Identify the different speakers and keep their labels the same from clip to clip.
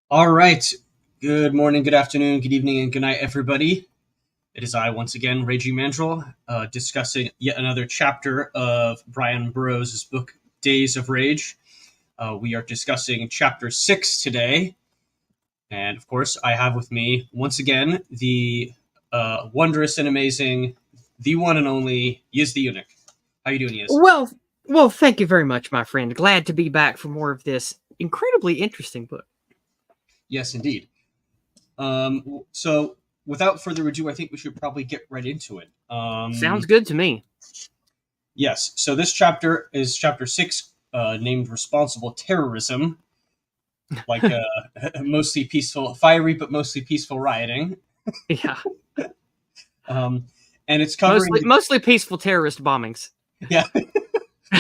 Speaker 1: All right. Good morning, good afternoon, good evening, and good night, everybody. It is I, once again, Raging Mandrill, discussing yet another chapter of Bryan Burroughs' book, Days of Rage. We are discussing chapter 6 today. And, of course, I have with me, once again, the wondrous and amazing, the one and only Yizz the Eunuch. How you doing, Yizz?
Speaker 2: Well, well, thank you very much, my friend. Glad to be back for more of this incredibly interesting book.
Speaker 1: Yes, indeed. So, without further ado, I think we should probably get right into it.
Speaker 2: Sounds good to me.
Speaker 1: Yes. So this chapter is chapter 6, named "Responsible Terrorism," like mostly peaceful, fiery but mostly peaceful rioting.
Speaker 2: Yeah,
Speaker 1: Um, and it's covering
Speaker 2: mostly peaceful terrorist bombings.
Speaker 1: yeah,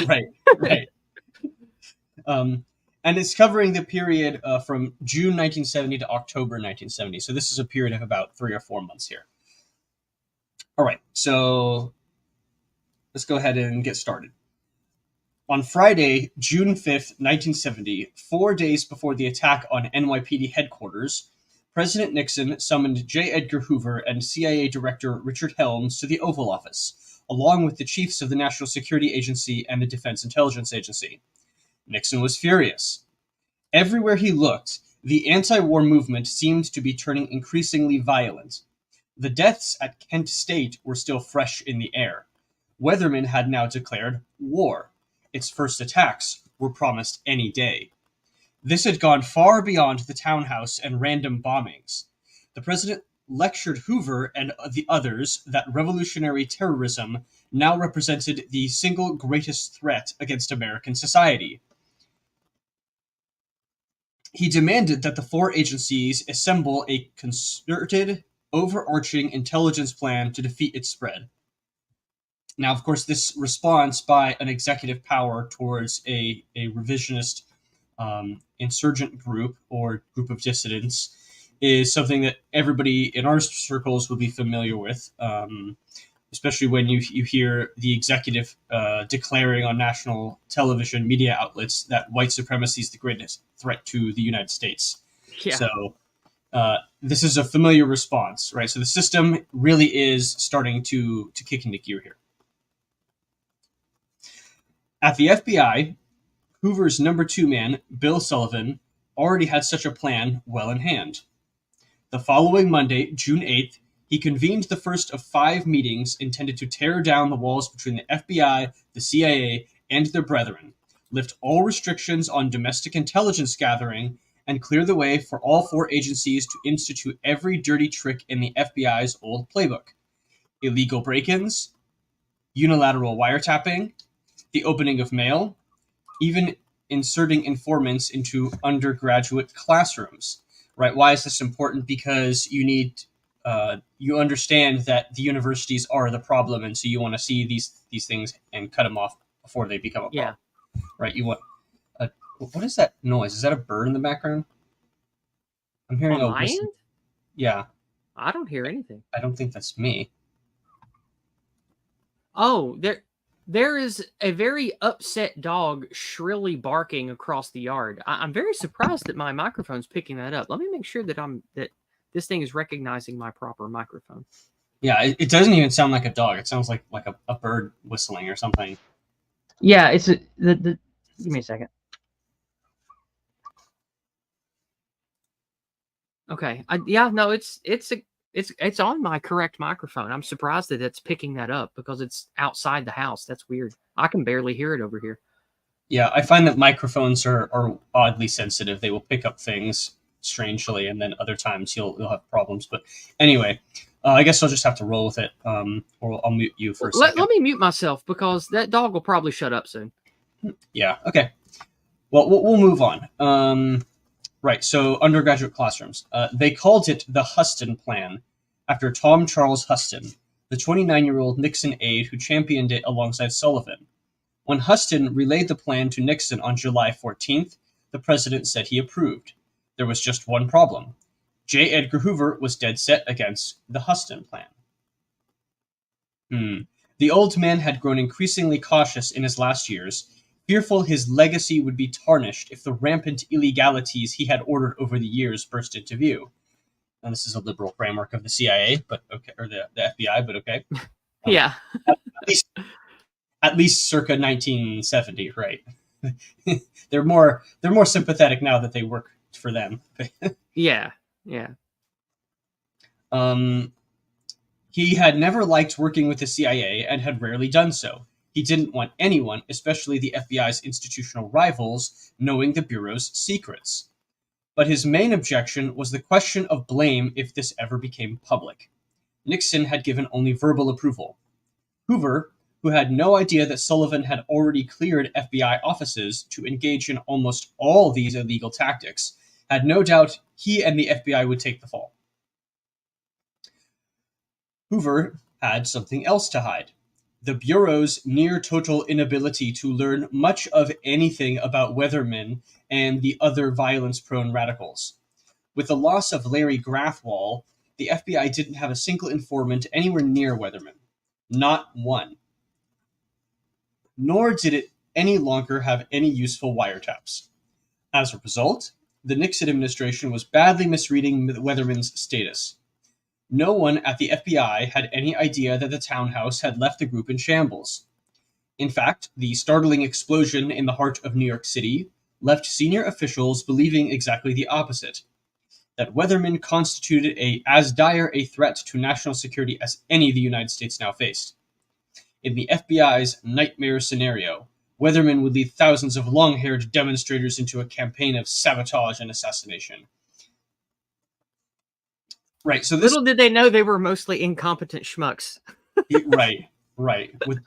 Speaker 1: right, right. Um, and it's covering the period from June 1970 to October 1970. So this is a period of about 3 or 4 months here. All right. So let's go ahead and get started. On Friday, June 5th, 1970, 4 days before the attack on NYPD headquarters, President Nixon summoned J. Edgar Hoover and CIA Director Richard Helms to the Oval Office, along with the chiefs of the National Security Agency and the Defense Intelligence Agency. Nixon was furious. Everywhere he looked, the anti-war movement seemed to be turning increasingly violent. The deaths at Kent State were still fresh in the air. Weathermen had now declared war. Its first attacks were promised any day. This had gone far beyond the townhouse and random bombings. The president lectured Hoover and the others that revolutionary terrorism now represented the single greatest threat against American society. He demanded that the four agencies assemble a concerted, overarching intelligence plan to defeat its spread. Now, of course, this response by an executive power towards a revisionist insurgent group or group of dissidents is something that everybody in our circles would be familiar with, especially when you hear the executive declaring on national television media outlets that white supremacy is the greatest threat to the United States.
Speaker 2: Yeah.
Speaker 1: So this is a familiar response, right? So the system really is starting to kick into gear here. At the FBI, Hoover's number two man, Bill Sullivan, already had such a plan well in hand. The following Monday, June 8th, he convened the first of 5 meetings intended to tear down the walls between the FBI, the CIA, and their brethren, lift all restrictions on domestic intelligence gathering, and clear the way for all 4 agencies to institute every dirty trick in the FBI's old playbook: illegal break-ins, unilateral wiretapping, the opening of mail, even inserting informants into undergraduate classrooms. Right? Why is this important? Because you understand that the universities are the problem, and so you want to see these things and cut them off before they become a problem.
Speaker 2: Yeah.
Speaker 1: Right? You want. What is that noise? Is that a bird in the background? I'm hearing
Speaker 2: On
Speaker 1: a
Speaker 2: my
Speaker 1: whistle.
Speaker 2: end,
Speaker 1: Yeah,
Speaker 2: I don't hear anything.
Speaker 1: I don't think that's me.
Speaker 2: Oh, there is a very upset dog shrilly barking across the yard. I'm very surprised that my microphone's picking that up. Let me make sure that this thing is recognizing my proper microphone.
Speaker 1: Yeah, it doesn't even sound like a dog. It sounds like a bird whistling or something.
Speaker 2: Yeah, it's the. Give me a second. Okay. No, it's on my correct microphone. I'm surprised that it's picking that up because it's outside the house. That's weird. I can barely hear it over here.
Speaker 1: Yeah, I find that microphones are oddly sensitive. They will pick up things strangely, and then other times you'll have problems. But anyway, I guess I'll just have to roll with it, or I'll mute you for a second.
Speaker 2: Let me mute myself because that dog will probably shut up soon.
Speaker 1: Yeah. Okay. Well, we'll move on. Right. So undergraduate classrooms. They called it the Huston Plan, after Tom Charles Huston, the 29-year-old Nixon aide who championed it alongside Sullivan. When Huston relayed the plan to Nixon on July 14th, the president said he approved. There was just one problem. J. Edgar Hoover was dead set against the Huston Plan. The old man had grown increasingly cautious in his last years, fearful his legacy would be tarnished if the rampant illegalities he had ordered over the years burst into view. And this is a liberal framework of the CIA, but okay, or the FBI, but okay.
Speaker 2: Yeah.
Speaker 1: At least circa 1970, right? they're more sympathetic now that they work for them.
Speaker 2: Yeah.
Speaker 1: He had never liked working with the CIA and had rarely done so. He didn't want anyone, especially the FBI's institutional rivals, knowing the Bureau's secrets. But his main objection was the question of blame if this ever became public. Nixon had given only verbal approval. Hoover, who had no idea that Sullivan had already cleared FBI offices to engage in almost all these illegal tactics, had no doubt he and the FBI would take the fall. Hoover had something else to hide. The Bureau's near-total inability to learn much of anything about Weatherman and the other violence-prone radicals. With the loss of Larry Grathwohl, the FBI didn't have a single informant anywhere near Weatherman. Not one. Nor did it any longer have any useful wiretaps. As a result, the Nixon administration was badly misreading Weatherman's status. No one at the FBI had any idea that the townhouse had left the group in shambles. In fact, the startling explosion in the heart of New York City left senior officials believing exactly the opposite, that Weatherman constituted as dire a threat to national security as any the United States now faced. In the FBI's nightmare scenario, Weatherman would lead thousands of long-haired demonstrators into a campaign of sabotage and assassination. Right, so
Speaker 2: little did they know they were mostly incompetent schmucks.
Speaker 1: right. With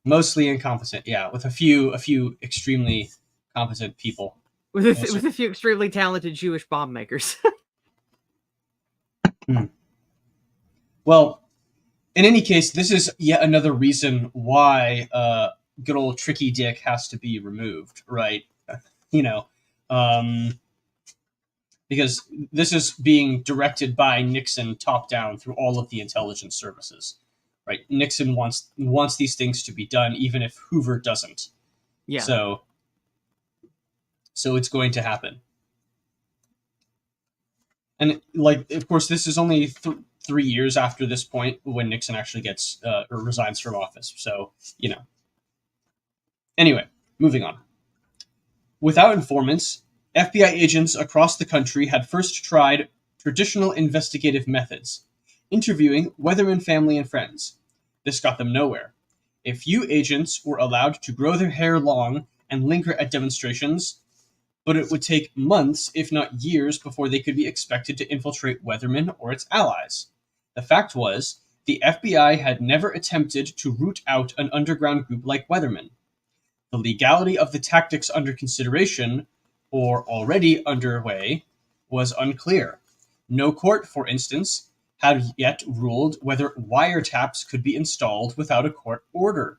Speaker 1: mostly incompetent, yeah, with a few extremely competent people.
Speaker 2: With a few extremely talented Jewish bomb makers.
Speaker 1: Well, in any case, this is yet another reason why good old Tricky Dick has to be removed, right? Because this is being directed by Nixon top down through all of the intelligence services, right? Nixon wants these things to be done, even if Hoover doesn't.
Speaker 2: Yeah.
Speaker 1: So it's going to happen. And of course, this is only 3 years after this point when Nixon actually gets or resigns from office. So, Anyway, moving on. Without informants, FBI agents across the country had first tried traditional investigative methods, interviewing Weatherman family and friends. This got them nowhere. A few agents were allowed to grow their hair long and linger at demonstrations, but it would take months, if not years, before they could be expected to infiltrate Weatherman or its allies. The fact was, the FBI had never attempted to root out an underground group like Weatherman. The legality of the tactics under consideration, or already underway, was unclear. No court, for instance, had yet ruled whether wiretaps could be installed without a court order.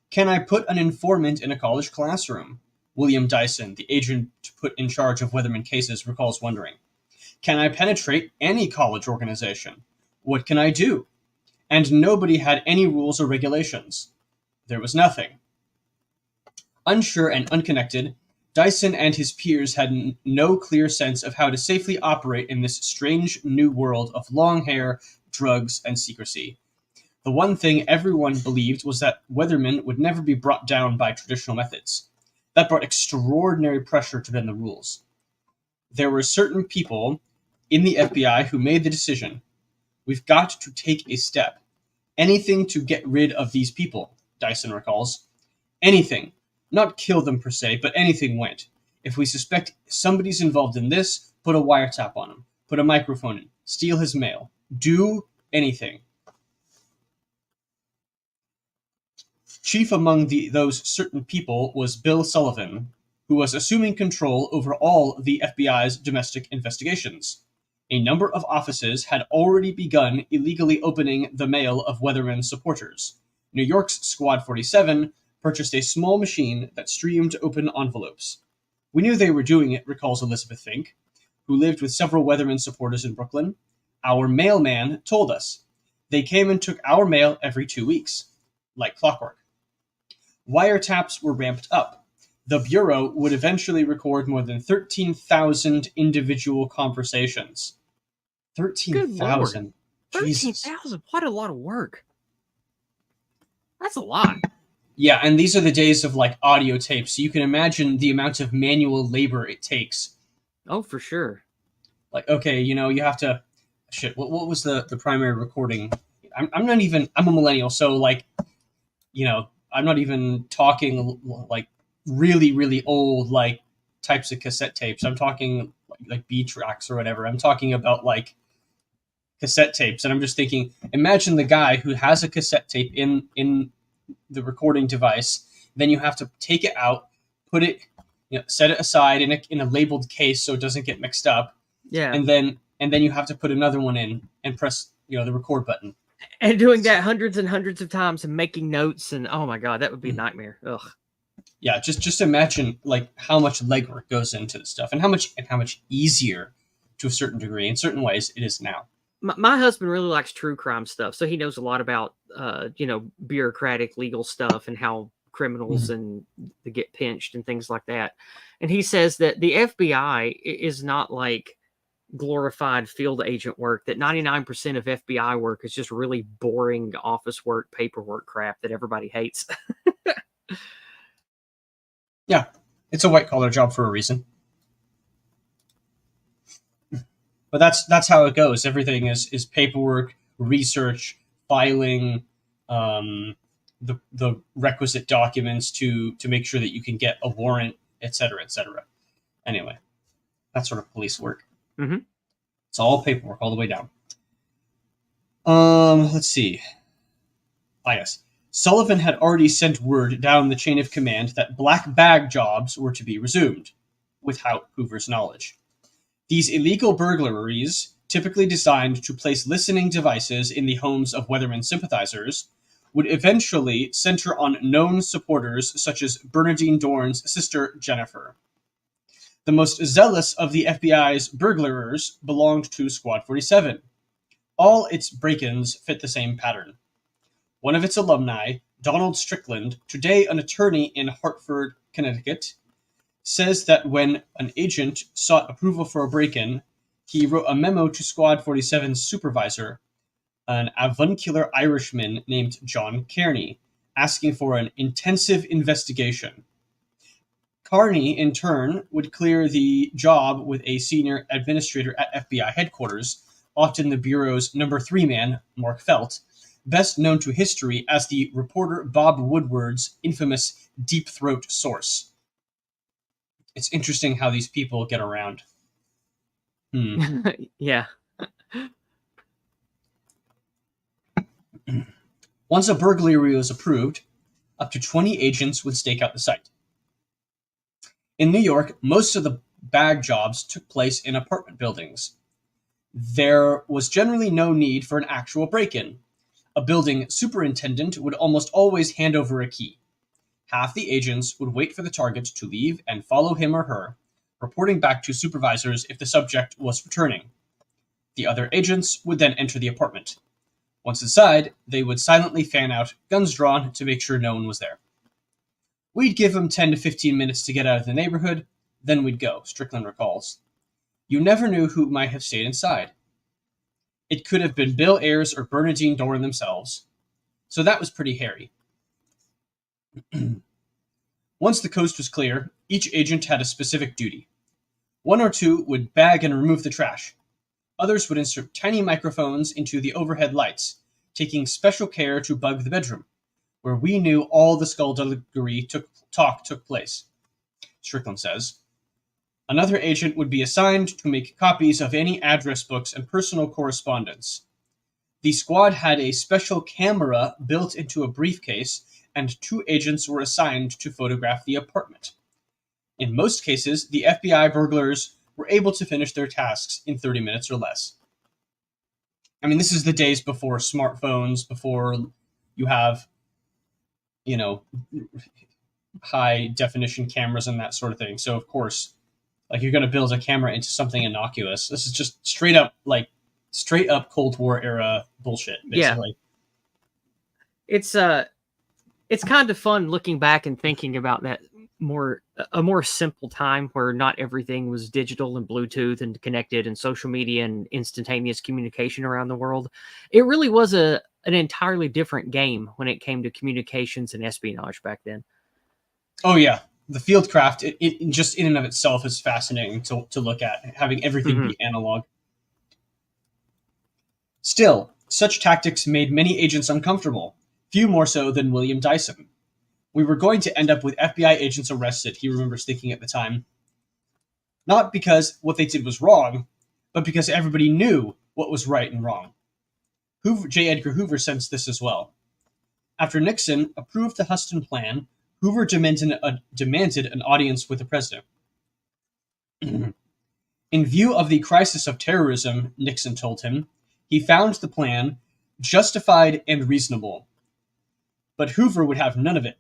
Speaker 1: Can I put an informant in a college classroom? William Dyson, the agent put in charge of Weatherman cases, recalls wondering. Can I penetrate any college organization? What can I do? And nobody had any rules or regulations. There was nothing. Unsure and unconnected, Dyson and his peers had no clear sense of how to safely operate in this strange new world of long hair, drugs, and secrecy. The one thing everyone believed was that Weatherman would never be brought down by traditional methods. That brought extraordinary pressure to bend the rules. There were certain people in the FBI who made the decision. We've got to take a step. Anything to get rid of these people, Dyson recalls. Anything. Not kill them per se, but anything went. If we suspect somebody's involved in this, put a wiretap on him. Put a microphone in. Steal his mail. Do anything. Chief among those certain people was Bill Sullivan, who was assuming control over all the FBI's domestic investigations. A number of offices had already begun illegally opening the mail of Weatherman's supporters. New York's Squad 47 purchased a small machine that streamed open envelopes. We knew they were doing it, recalls Elizabeth Fink, who lived with several Weatherman supporters in Brooklyn. Our mailman told us. They came and took our mail every 2 weeks, like clockwork. Wiretaps were ramped up. The Bureau would eventually record more than 13,000 individual conversations.
Speaker 2: Good Lord.
Speaker 1: 13,000. Jesus.
Speaker 2: 13,000? What a lot of work. That's a lot.
Speaker 1: Yeah, and these are the days of like audio tapes, so you can imagine the amount of manual labor it takes.
Speaker 2: Oh, for sure.
Speaker 1: Like, okay, you know, you have to. Shit, what was the primary recording? I'm not even. I'm a millennial, so like, you know, I'm not even talking like really old like types of cassette tapes. I'm talking like B tracks or whatever. I'm talking about like cassette tapes, and I'm just thinking, imagine the guy who has a cassette tape in the recording device. Then you have to take it out, put it, you know, set it aside in a labeled case so it doesn't get mixed up.
Speaker 2: Yeah.
Speaker 1: And then you have to put another one in and press, you know, the record button.
Speaker 2: And doing that hundreds and hundreds of times and making notes, and oh my god, that would be a nightmare. Ugh.
Speaker 1: Yeah, just imagine like how much legwork goes into this stuff, and how much easier to a certain degree in certain ways it is now.
Speaker 2: My husband really likes true crime stuff, so he knows a lot about you know, bureaucratic legal stuff and how criminals and they get pinched and things like that. And he says that the FBI is not like glorified field agent work, that 99% of FBI work is just really boring office work, paperwork crap that everybody hates.
Speaker 1: Yeah, it's a white collar job for a reason. But that's how it goes. Everything is paperwork, research, filing, the requisite documents to make sure that you can get a warrant, etc., etc. Anyway, that's sort of police work.
Speaker 2: Mm-hmm.
Speaker 1: It's all paperwork all the way down. Let's see. Yes. Sullivan had already sent word down the chain of command that black bag jobs were to be resumed, without Hoover's knowledge. These illegal burglaries, typically designed to place listening devices in the homes of Weatherman sympathizers, would eventually center on known supporters such as Bernadine Dorn's sister Jennifer. The most zealous of the FBI's burglars belonged to Squad 47. All its break-ins fit the same pattern. One of its alumni, Donald Strickland, today an attorney in Hartford, Connecticut, says that when an agent sought approval for a break-in, he wrote a memo to Squad 47's supervisor, an avuncular Irishman named John Kearney, asking for an intensive investigation. Kearney, in turn, would clear the job with a senior administrator at FBI headquarters, often the Bureau's number 3 man, Mark Felt, best known to history as the reporter Bob Woodward's infamous deep throat source. It's interesting how these people get around.
Speaker 2: Yeah.
Speaker 1: Once a burglary was approved, up to 20 agents would stake out the site. In New York, most of the bag jobs took place in apartment buildings. There was generally no need for an actual break-in. A building superintendent would almost always hand over a key. Half the agents would wait for the target to leave and follow him or her, reporting back to supervisors if the subject was returning. The other agents would then enter the apartment. Once inside, they would silently fan out, guns drawn, to make sure no one was there. We'd give them 10 to 15 minutes to get out of the neighborhood, then we'd go, Strickland recalls. You never knew who might have stayed inside. It could have been Bill Ayers or Bernadine Dorn themselves. So that was pretty hairy. Once the coast was clear, each agent had a specific duty. One or two would bag and remove the trash. Others would insert tiny microphones into the overhead lights, taking special care to bug the bedroom, where we knew all the skullduggery talk took place, Strickland says. Another agent would be assigned to make copies of any address books and personal correspondence. The squad had a special camera built into a briefcase, and 2 agents were assigned to photograph the apartment. In most cases, the FBI burglars were able to finish their tasks in 30 minutes or less. I mean, this is the days before smartphones, before you have, you know, high definition cameras and that sort of thing. So, of course, like, you're going to build a camera into something innocuous. This is just straight up Cold War era bullshit, basically.
Speaker 2: Yeah. It's It's kind of fun looking back and thinking about that a more simple time where not everything was digital and Bluetooth and connected and social media and instantaneous communication around the world. It really was an entirely different game when it came to communications and espionage back then.
Speaker 1: Oh yeah, the fieldcraft, it just in and of itself is fascinating to look at, having everything
Speaker 2: Mhm.
Speaker 1: be analog. Still, such tactics made many agents uncomfortable, few more so than William Dyson. We were going to end up with FBI agents arrested, he remembers thinking at the time. Not because what they did was wrong, but because everybody knew what was right and wrong. J. Edgar Hoover sensed this as well. After Nixon approved the Huston Plan, Hoover demanded an audience with the president. In view of the crisis of terrorism, Nixon told him, he found the plan justified and reasonable. But Hoover would have none of it.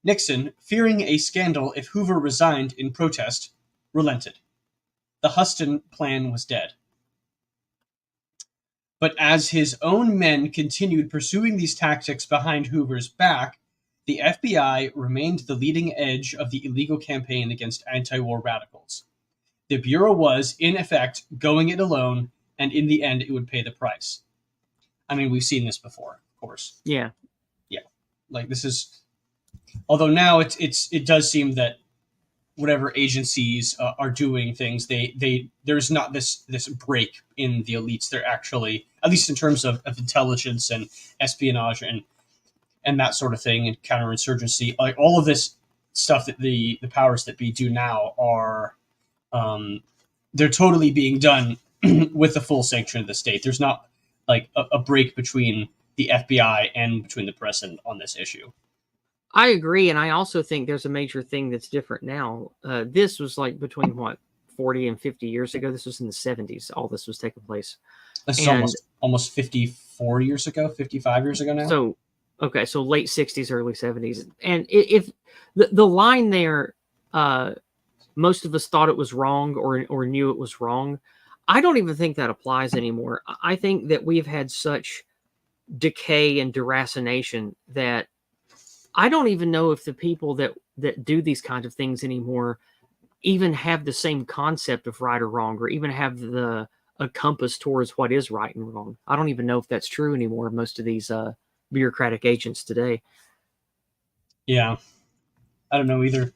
Speaker 1: Nixon, fearing a scandal if Hoover resigned in protest, relented. The Huston Plan was dead. But as his own men continued pursuing these tactics behind Hoover's back, the FBI remained the leading edge of the illegal campaign against anti-war radicals. The Bureau was, in effect, going it alone, and in the end, it would pay the price. I mean, we've seen this before, of course.
Speaker 2: Yeah.
Speaker 1: Yeah. Like, this is... Although now it does seem that whatever agencies are doing things, there's not this break in the elites. They're actually, at least in terms of intelligence and espionage and that sort of thing, and counterinsurgency, like all of this stuff that the powers that be do now are they're totally being done with the full sanction of the state. There's not like a break between the FBI and between the president on this issue.
Speaker 2: I agree, and I also think there's a major thing that's different now. This was like between what 40 and 50 years ago. This was in the 70s. All this was taking place.
Speaker 1: This is almost 54 years ago, 55 years ago now.
Speaker 2: So, okay, so late 60s, early 70s, and if the line there, most of us thought it was wrong or knew it was wrong. I don't even think that applies anymore. I think that we've had such decay and deracination that I don't even know if the people that do these kinds of things anymore even have the same concept of right or wrong, or even have a compass towards what is right and wrong. I don't even know if that's true anymore. Most of these bureaucratic agents today.
Speaker 1: Yeah, I don't know either.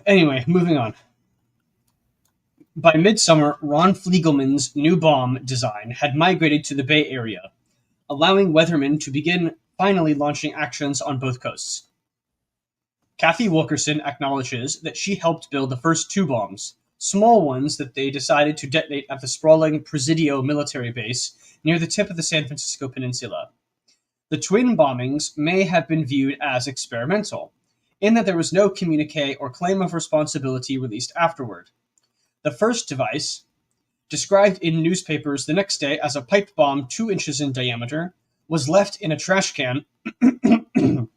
Speaker 1: Anyway, moving on. By midsummer, Ron Fliegelman's new bomb design had migrated to the Bay Area, allowing weathermen to begin finally launching actions on both coasts. Kathy Wilkerson acknowledges that she helped build the first two bombs, small ones that they decided to detonate at the sprawling Presidio military base near the tip of the San Francisco Peninsula. The twin bombings may have been viewed as experimental, in that there was no communique or claim of responsibility released afterward. The first device, described in newspapers the next day as a pipe bomb 2 inches in diameter, was left in a trash can in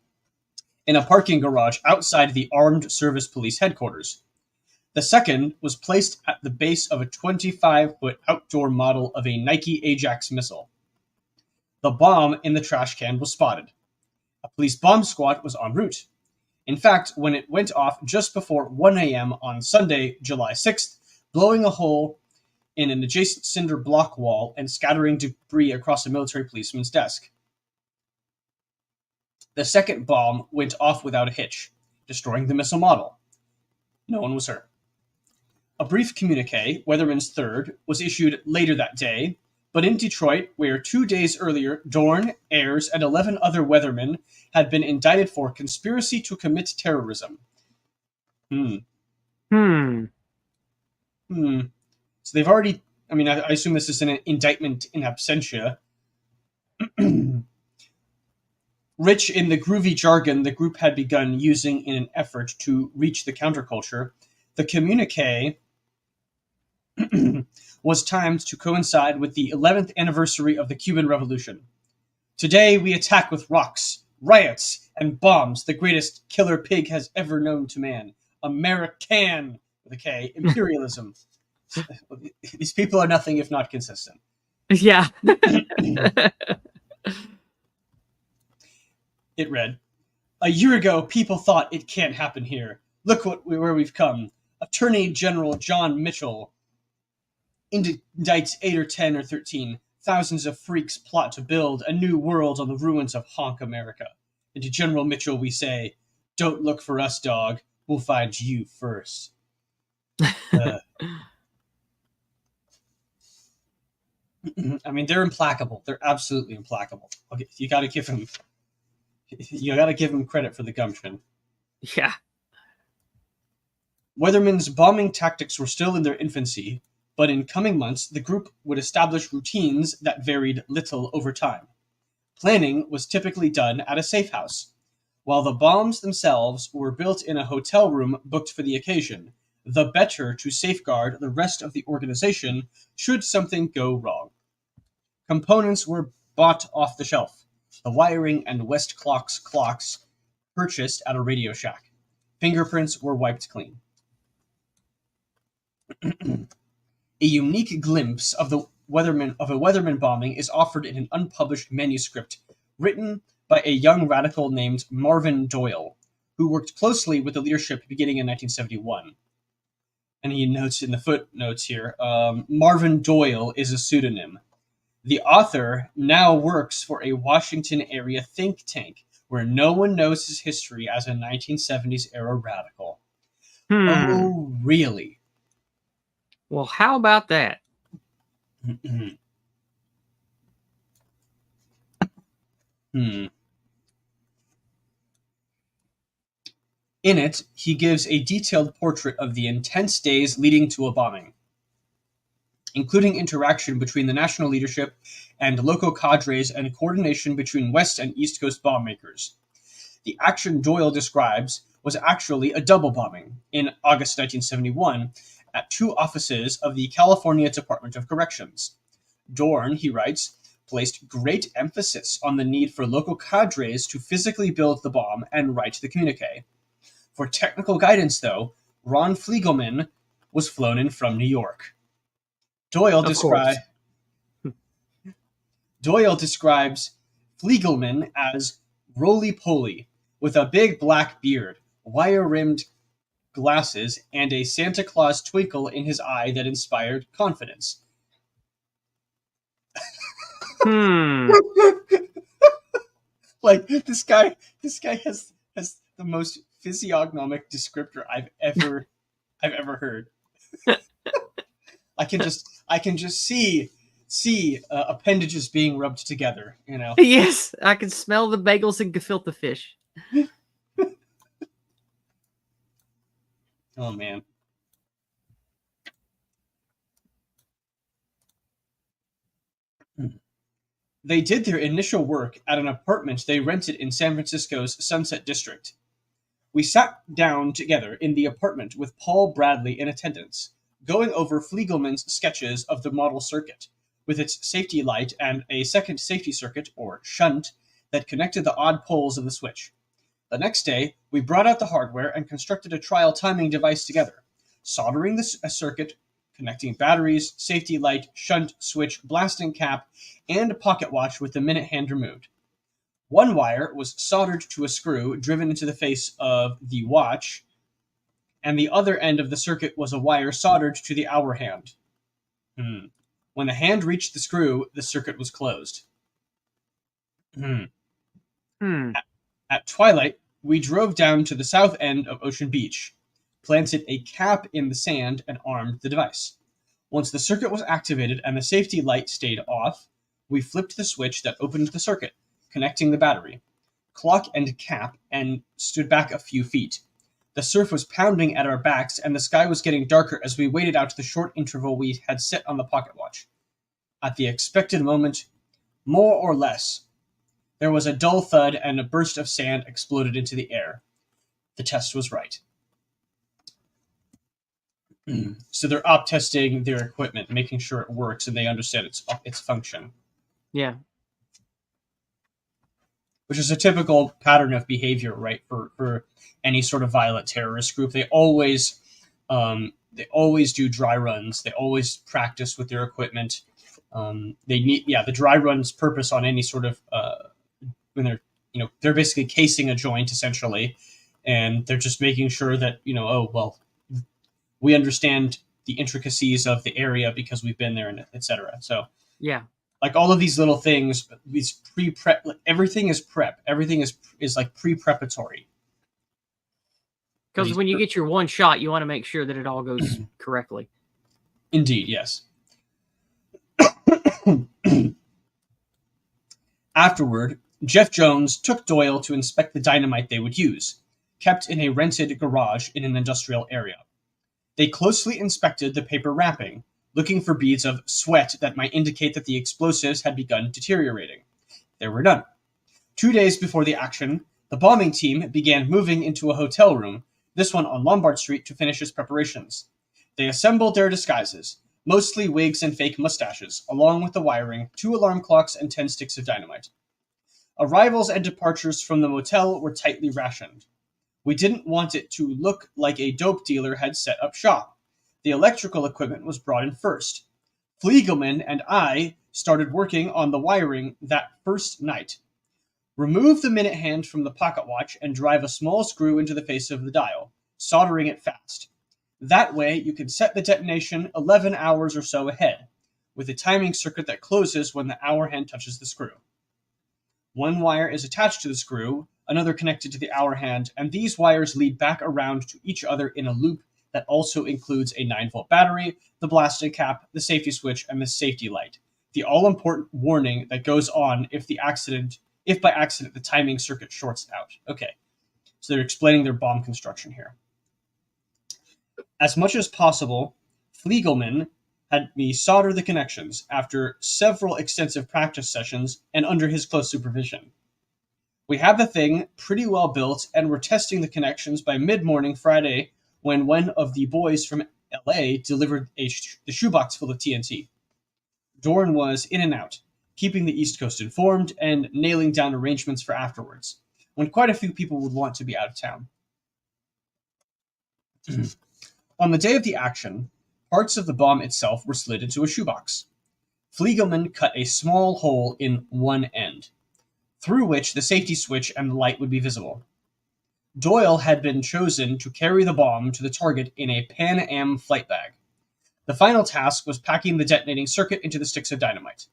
Speaker 1: a parking garage outside the Armed Service Police headquarters. The second was placed at the base of a 25-foot outdoor model of a Nike Ajax missile. The bomb in the trash can was spotted. A police bomb squad was en route. In fact, when it went off just before 1 a.m. on Sunday, July 6th, blowing a hole in an adjacent cinder block wall and scattering debris across a military policeman's desk. The second bomb went off without a hitch, destroying the missile model. No one was hurt. A brief communique, Weatherman's Third, was issued later that day, but in Detroit, where 2 days earlier Dorn, Ayers, and 11 other weathermen had been indicted for conspiracy to commit terrorism. So they've already, I mean, I assume this is an indictment in absentia. Rich in the groovy jargon the group had begun using in an effort to reach the counterculture, the communique was timed to coincide with the 11th anniversary of the Cuban Revolution. Today we attack with rocks, riots, and bombs the greatest killer pig has ever known to man. American, with a K, imperialism. These people are nothing if not consistent.
Speaker 2: Yeah.
Speaker 1: It read, "A year ago, people thought it can't happen here. Look where we've come. Attorney General John Mitchell indicts 8 or 10 or 13. Thousands of freaks plot to build a new world on the ruins of Honk America. And to General Mitchell we say, don't look for us, dog. We'll find you first." I mean, they're implacable. They're absolutely implacable. Okay, you got to give him credit for the gumption.
Speaker 2: Yeah.
Speaker 1: Weatherman's bombing tactics were still in their infancy, but in coming months, the group would establish routines that varied little over time. Planning was typically done at a safe house, while the bombs themselves were built in a hotel room booked for the occasion, the better to safeguard the rest of the organization should something go wrong. Components were bought off the shelf, the wiring and Westclox clocks purchased at a Radio Shack. Fingerprints were wiped clean. A unique glimpse of a Weatherman bombing is offered in an unpublished manuscript written by a young radical named Marvin Doyle, who worked closely with the leadership beginning in 1971. And he notes in the footnotes here, Marvin Doyle is a pseudonym. The author now works for a Washington area think tank where no one knows his history as a 1970s era radical. Oh, really?
Speaker 2: Well, how about that?
Speaker 1: In it, he gives a detailed portrait of the intense days leading to a bombing, including interaction between the national leadership and local cadres and coordination between West and East Coast bomb makers. The action Doyle describes was actually a double bombing in August 1971 at 2 offices of the California Department of Corrections. Dorn, he writes, placed great emphasis on the need for local cadres to physically build the bomb and write the communique. For technical guidance, though, Ron Fliegelman was flown in from New York. Doyle describes Fliegelman as roly-poly, with a big black beard, wire-rimmed glasses, and a Santa Claus twinkle in his eye that inspired confidence. Like, this guy has the most physiognomic descriptor I've ever heard. I can just see appendages being rubbed together, you know.
Speaker 2: Yes, I can smell the bagels and gefilte fish.
Speaker 1: Oh man. They did their initial work at an apartment they rented in San Francisco's Sunset District. We sat down together in the apartment with Paul Bradley in attendance, going over Fliegelman's sketches of the model circuit, with its safety light and a second safety circuit, or shunt, that connected the odd poles of the switch. The next day, we brought out the hardware and constructed a trial timing device together, soldering a circuit, connecting batteries, safety light, shunt, switch, blasting cap, and pocket watch with the minute hand removed. One wire was soldered to a screw driven into the face of the watch, and the other end of the circuit was a wire soldered to the hour hand. When the hand reached the screw, the circuit was closed. At twilight, we drove down to the south end of Ocean Beach, planted a cap in the sand, and armed the device. Once the circuit was activated and the safety light stayed off, we flipped the switch that opened the circuit, connecting the battery, clock and cap, and stood back a few feet. The surf was pounding at our backs, and the sky was getting darker as we waited out the short interval we had set on the pocket watch. At the expected moment, more or less, there was a dull thud and a burst of sand exploded into the air. The test was right. So they're op-testing their equipment, making sure it works and they understand its function.
Speaker 2: Yeah.
Speaker 1: Which is a typical pattern of behavior, right? For any sort of violent terrorist group, they always do dry runs. They always practice with their equipment. The dry run's purpose on any sort of when they're they're basically casing a joint essentially, and they're just making sure that we understand the intricacies of the area because we've been there, and etc. So
Speaker 2: Yeah.
Speaker 1: like all of these little things, these pre-prep, everything is prep. Everything is like pre-preparatory.
Speaker 2: Because when you get your one shot, you want to make sure that it all goes correctly.
Speaker 1: Indeed, yes. Afterward, Jeff Jones took Doyle to inspect the dynamite they would use, kept in a rented garage in an industrial area. They closely inspected the paper wrapping, looking for beads of sweat that might indicate that the explosives had begun deteriorating. There were none. 2 days before the action, the bombing team began moving into a hotel room, this one on Lombard Street, to finish its preparations. They assembled their disguises, mostly wigs and fake mustaches, along with the wiring, 2 alarm clocks, and 10 sticks of dynamite. Arrivals and departures from the motel were tightly rationed. We didn't want it to look like a dope dealer had set up shop. The electrical equipment was brought in first. Fliegelman and I started working on the wiring that first night. Remove the minute hand from the pocket watch and drive a small screw into the face of the dial, soldering it fast. That way, you can set the detonation 11 hours or so ahead, with a timing circuit that closes when the hour hand touches the screw. One wire is attached to the screw, another connected to the hour hand, and these wires lead back around to each other in a loop that also includes a 9-volt battery, the blasting cap, the safety switch, and the safety light. The all-important warning that goes on if by accident the timing circuit shorts out. Okay, so they're explaining their bomb construction here. As much as possible, Fliegelman had me solder the connections after several extensive practice sessions and under his close supervision. We had the thing pretty well built and were testing the connections by mid-morning Friday when one of the boys from LA delivered the shoebox full of TNT. Dorn was in and out, keeping the East Coast informed and nailing down arrangements for afterwards, when quite a few people would want to be out of town. On the day of the action, parts of the bomb itself were slid into a shoebox. Fliegelman cut a small hole in one end, through which the safety switch and the light would be visible. Doyle had been chosen to carry the bomb to the target in a Pan Am flight bag. The final task was packing the detonating circuit into the sticks of dynamite.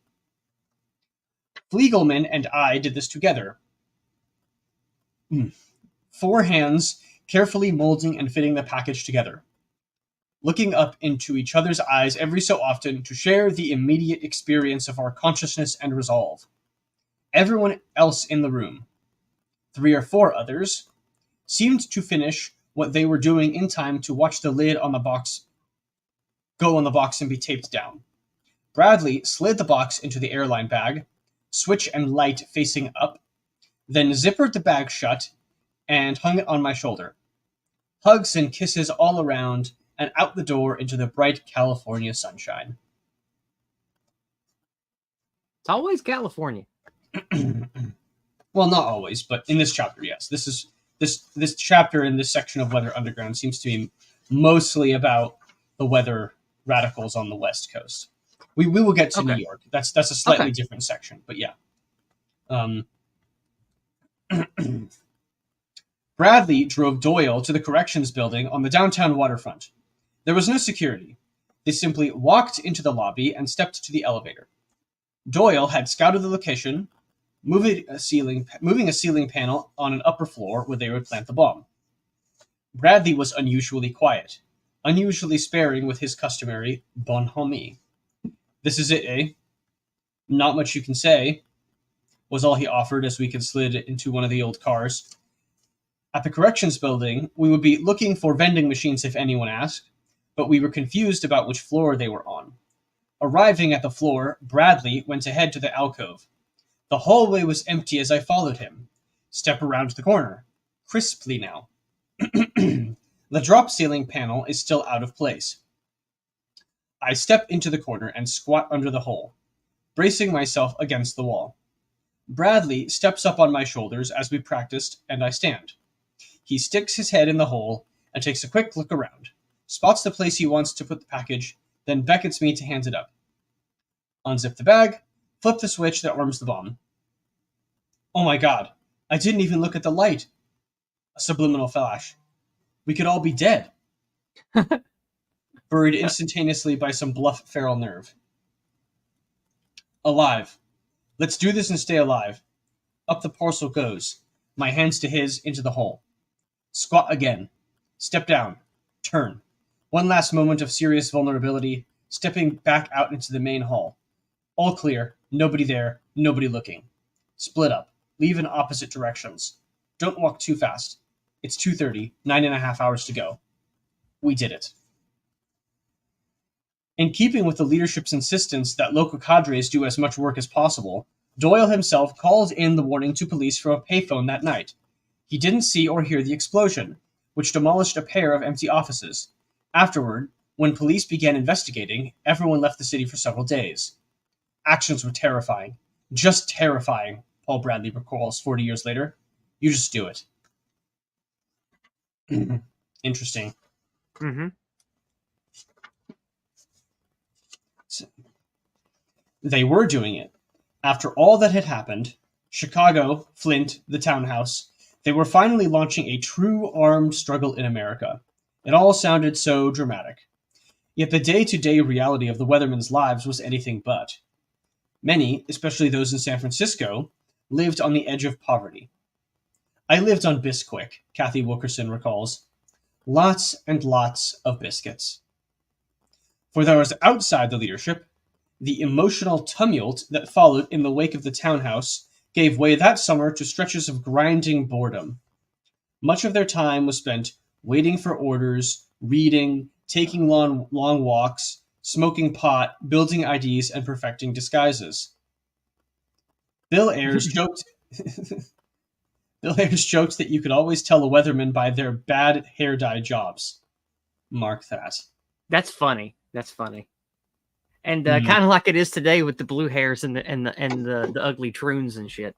Speaker 1: Fliegelman and I did this together. 4 hands carefully molding and fitting the package together, looking up into each other's eyes every so often to share the immediate experience of our consciousness and resolve. Everyone else in the room, 3 or 4 others, seemed to finish what they were doing in time to watch the lid on the box go on the box and be taped down. Bradley slid the box into the airline bag, switch and light facing up, then zippered the bag shut and hung it on my shoulder. Hugs and kisses all around, and out the door into the bright California sunshine.
Speaker 2: It's always California.
Speaker 1: Well, not always, but in this chapter, yes. This chapter in this section of Weather Underground seems to be mostly about the weather radicals on the West Coast. We will get to New York. That's a slightly different section, but yeah. Bradley drove Doyle to the corrections building on the downtown waterfront. There was no security. They simply walked into the lobby and stepped to the elevator. Doyle had scouted the location, moving a ceiling panel on an upper floor where they would plant the bomb. Bradley was unusually quiet, unusually sparing with his customary bonhomie. "This is it, eh? Not much you can say," was all he offered as we slid into one of the old cars. At the corrections building, we would be looking for vending machines if anyone asked, but we were confused about which floor they were on. Arriving at the floor, Bradley went ahead to the alcove. The hallway was empty as I followed him. Step around the corner. Crisply now. The drop ceiling panel is still out of place. I step into the corner and squat under the hole, bracing myself against the wall. Bradley steps up on my shoulders as we practiced, and I stand. He sticks his head in the hole and takes a quick look around, spots the place he wants to put the package, then beckons me to hand it up. Unzip the bag, flip the switch that arms the bomb. Oh my god, I didn't even look at the light. A subliminal flash. We could all be dead. Buried instantaneously by some bluff feral nerve. Alive. Let's do this and stay alive. Up the parcel goes. My hands to his, into the hole. Squat again. Step down. Turn. One last moment of serious vulnerability, stepping back out into the main hall. All clear. Nobody there. Nobody looking. Split up. Leave in opposite directions. Don't walk too fast. It's 2:30, 9.5 hours to go. We did it. In keeping with the leadership's insistence that local cadres do as much work as possible, Doyle himself called in the warning to police from a payphone that night. He didn't see or hear the explosion, which demolished a pair of empty offices. Afterward, when police began investigating, everyone left the city for several days. Actions were terrifying. Just terrifying, Paul Bradley recalls 40 years later. You just do it. Interesting.
Speaker 2: Mm-hmm.
Speaker 1: They were doing it. After all that had happened, Chicago, Flint, the townhouse, they were finally launching a true armed struggle in America. It all sounded so dramatic. Yet the day-to-day reality of the Weathermen's lives was anything but. Many, especially those in San Francisco, lived on the edge of poverty. I lived on Bisquick, Kathy Wilkerson recalls. Lots and lots of biscuits. For those outside the leadership, the emotional tumult that followed in the wake of the townhouse gave way that summer to stretches of grinding boredom. Much of their time was spent waiting for orders, reading, taking long walks, smoking pot, building IDs, and perfecting disguises. Bill Ayers joked that you could always tell a weatherman by their bad hair dye jobs. Mark that.
Speaker 2: That's funny. And kind of like it is today with the blue hairs and the ugly troons and shit.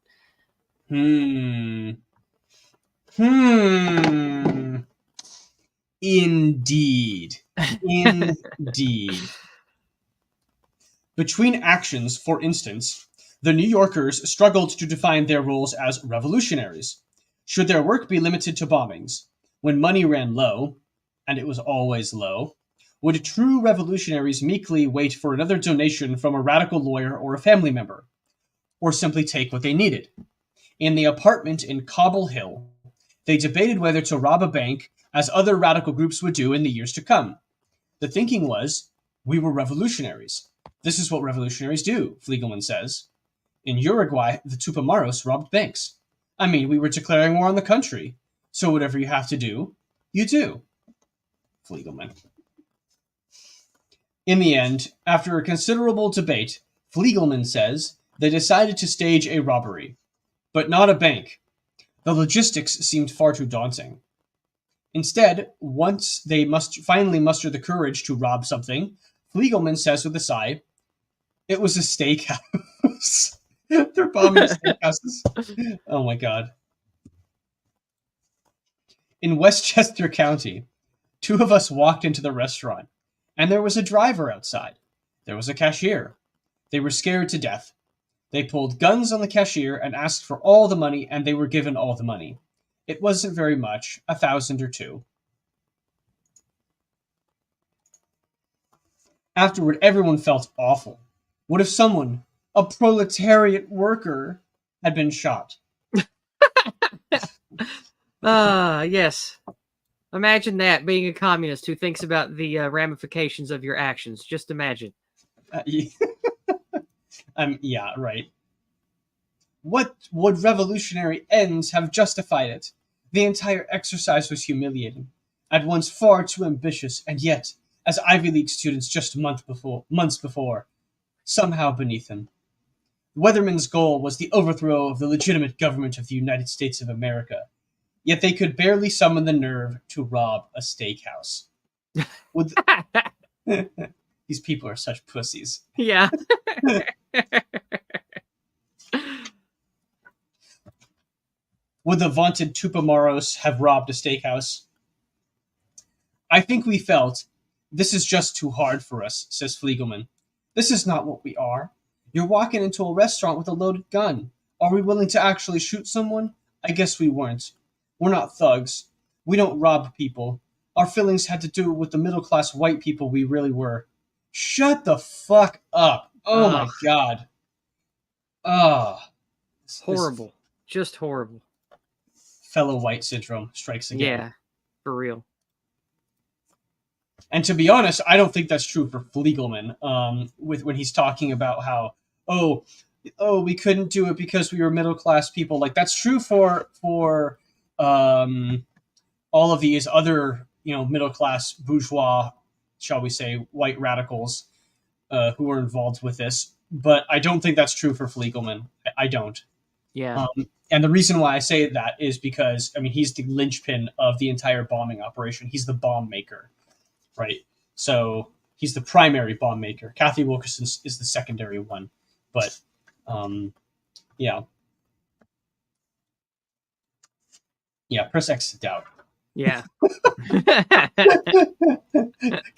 Speaker 1: Indeed. Between actions, for instance, the New Yorkers struggled to define their roles as revolutionaries. Should their work be limited to bombings? When money ran low, and it was always low, would true revolutionaries meekly wait for another donation from a radical lawyer or a family member? Or simply take what they needed? In the apartment in Cobble Hill, they debated whether to rob a bank, as other radical groups would do in the years to come. The thinking was, we were revolutionaries. This is what revolutionaries do, Fliegelman says. In Uruguay, the Tupamaros robbed banks. I mean, we were declaring war on the country. So whatever you have to do, you do. Fliegelman. In the end, after a considerable debate, Fliegelman says they decided to stage a robbery. But not a bank. The logistics seemed far too daunting. Instead, once they must finally muster the courage to rob something, Fliegelman says with a sigh, it was a steakhouse. They're bombing steakhouses. Oh my god. In Westchester County, two of us walked into the restaurant, and there was a driver outside. There was a cashier. They were scared to death. They pulled guns on the cashier and asked for all the money, and they were given all the money. It wasn't very much, $1,000 or $2,000. Afterward, everyone felt awful. What if someone, a proletariat worker, had been shot?
Speaker 2: Yes. Imagine that, being a communist who thinks about the ramifications of your actions. Just imagine.
Speaker 1: Yeah, right. What would revolutionary ends have justified it? The entire exercise was humiliating. At once far too ambitious, and yet, as Ivy League students just months before, somehow beneath him. Weatherman's goal was the overthrow of the legitimate government of the United States of America, yet they could barely summon the nerve to rob a steakhouse. These people are such pussies.
Speaker 2: Yeah.
Speaker 1: Would the vaunted Tupamaros have robbed a steakhouse? I think we felt, this is just too hard for us, says Fliegelman. This is not what we are. You're walking into a restaurant with a loaded gun. Are we willing to actually shoot someone? I guess we weren't. We're not thugs. We don't rob people. Our feelings had to do with the middle class white people we really were. Shut the fuck up. Oh my
Speaker 2: Ugh,
Speaker 1: god. Ah, this
Speaker 2: horrible. Just horrible.
Speaker 1: fellow white syndrome strikes again.
Speaker 2: Yeah, for real.
Speaker 1: And to be honest, I don't think that's true for Fliegelman. With when he's talking about how oh we couldn't do it because we were middle class people. Like that's true for all of these other middle class bourgeois, shall we say, white radicals who are involved with this. But I don't think that's true for Fliegelman. I don't.
Speaker 2: Yeah.
Speaker 1: And the reason why I say that is because he's the linchpin of the entire bombing operation. He's the bomb maker, right? So he's the primary bomb maker. Kathy Wilkerson is the secondary one, but yeah, press X to doubt.
Speaker 2: Yeah.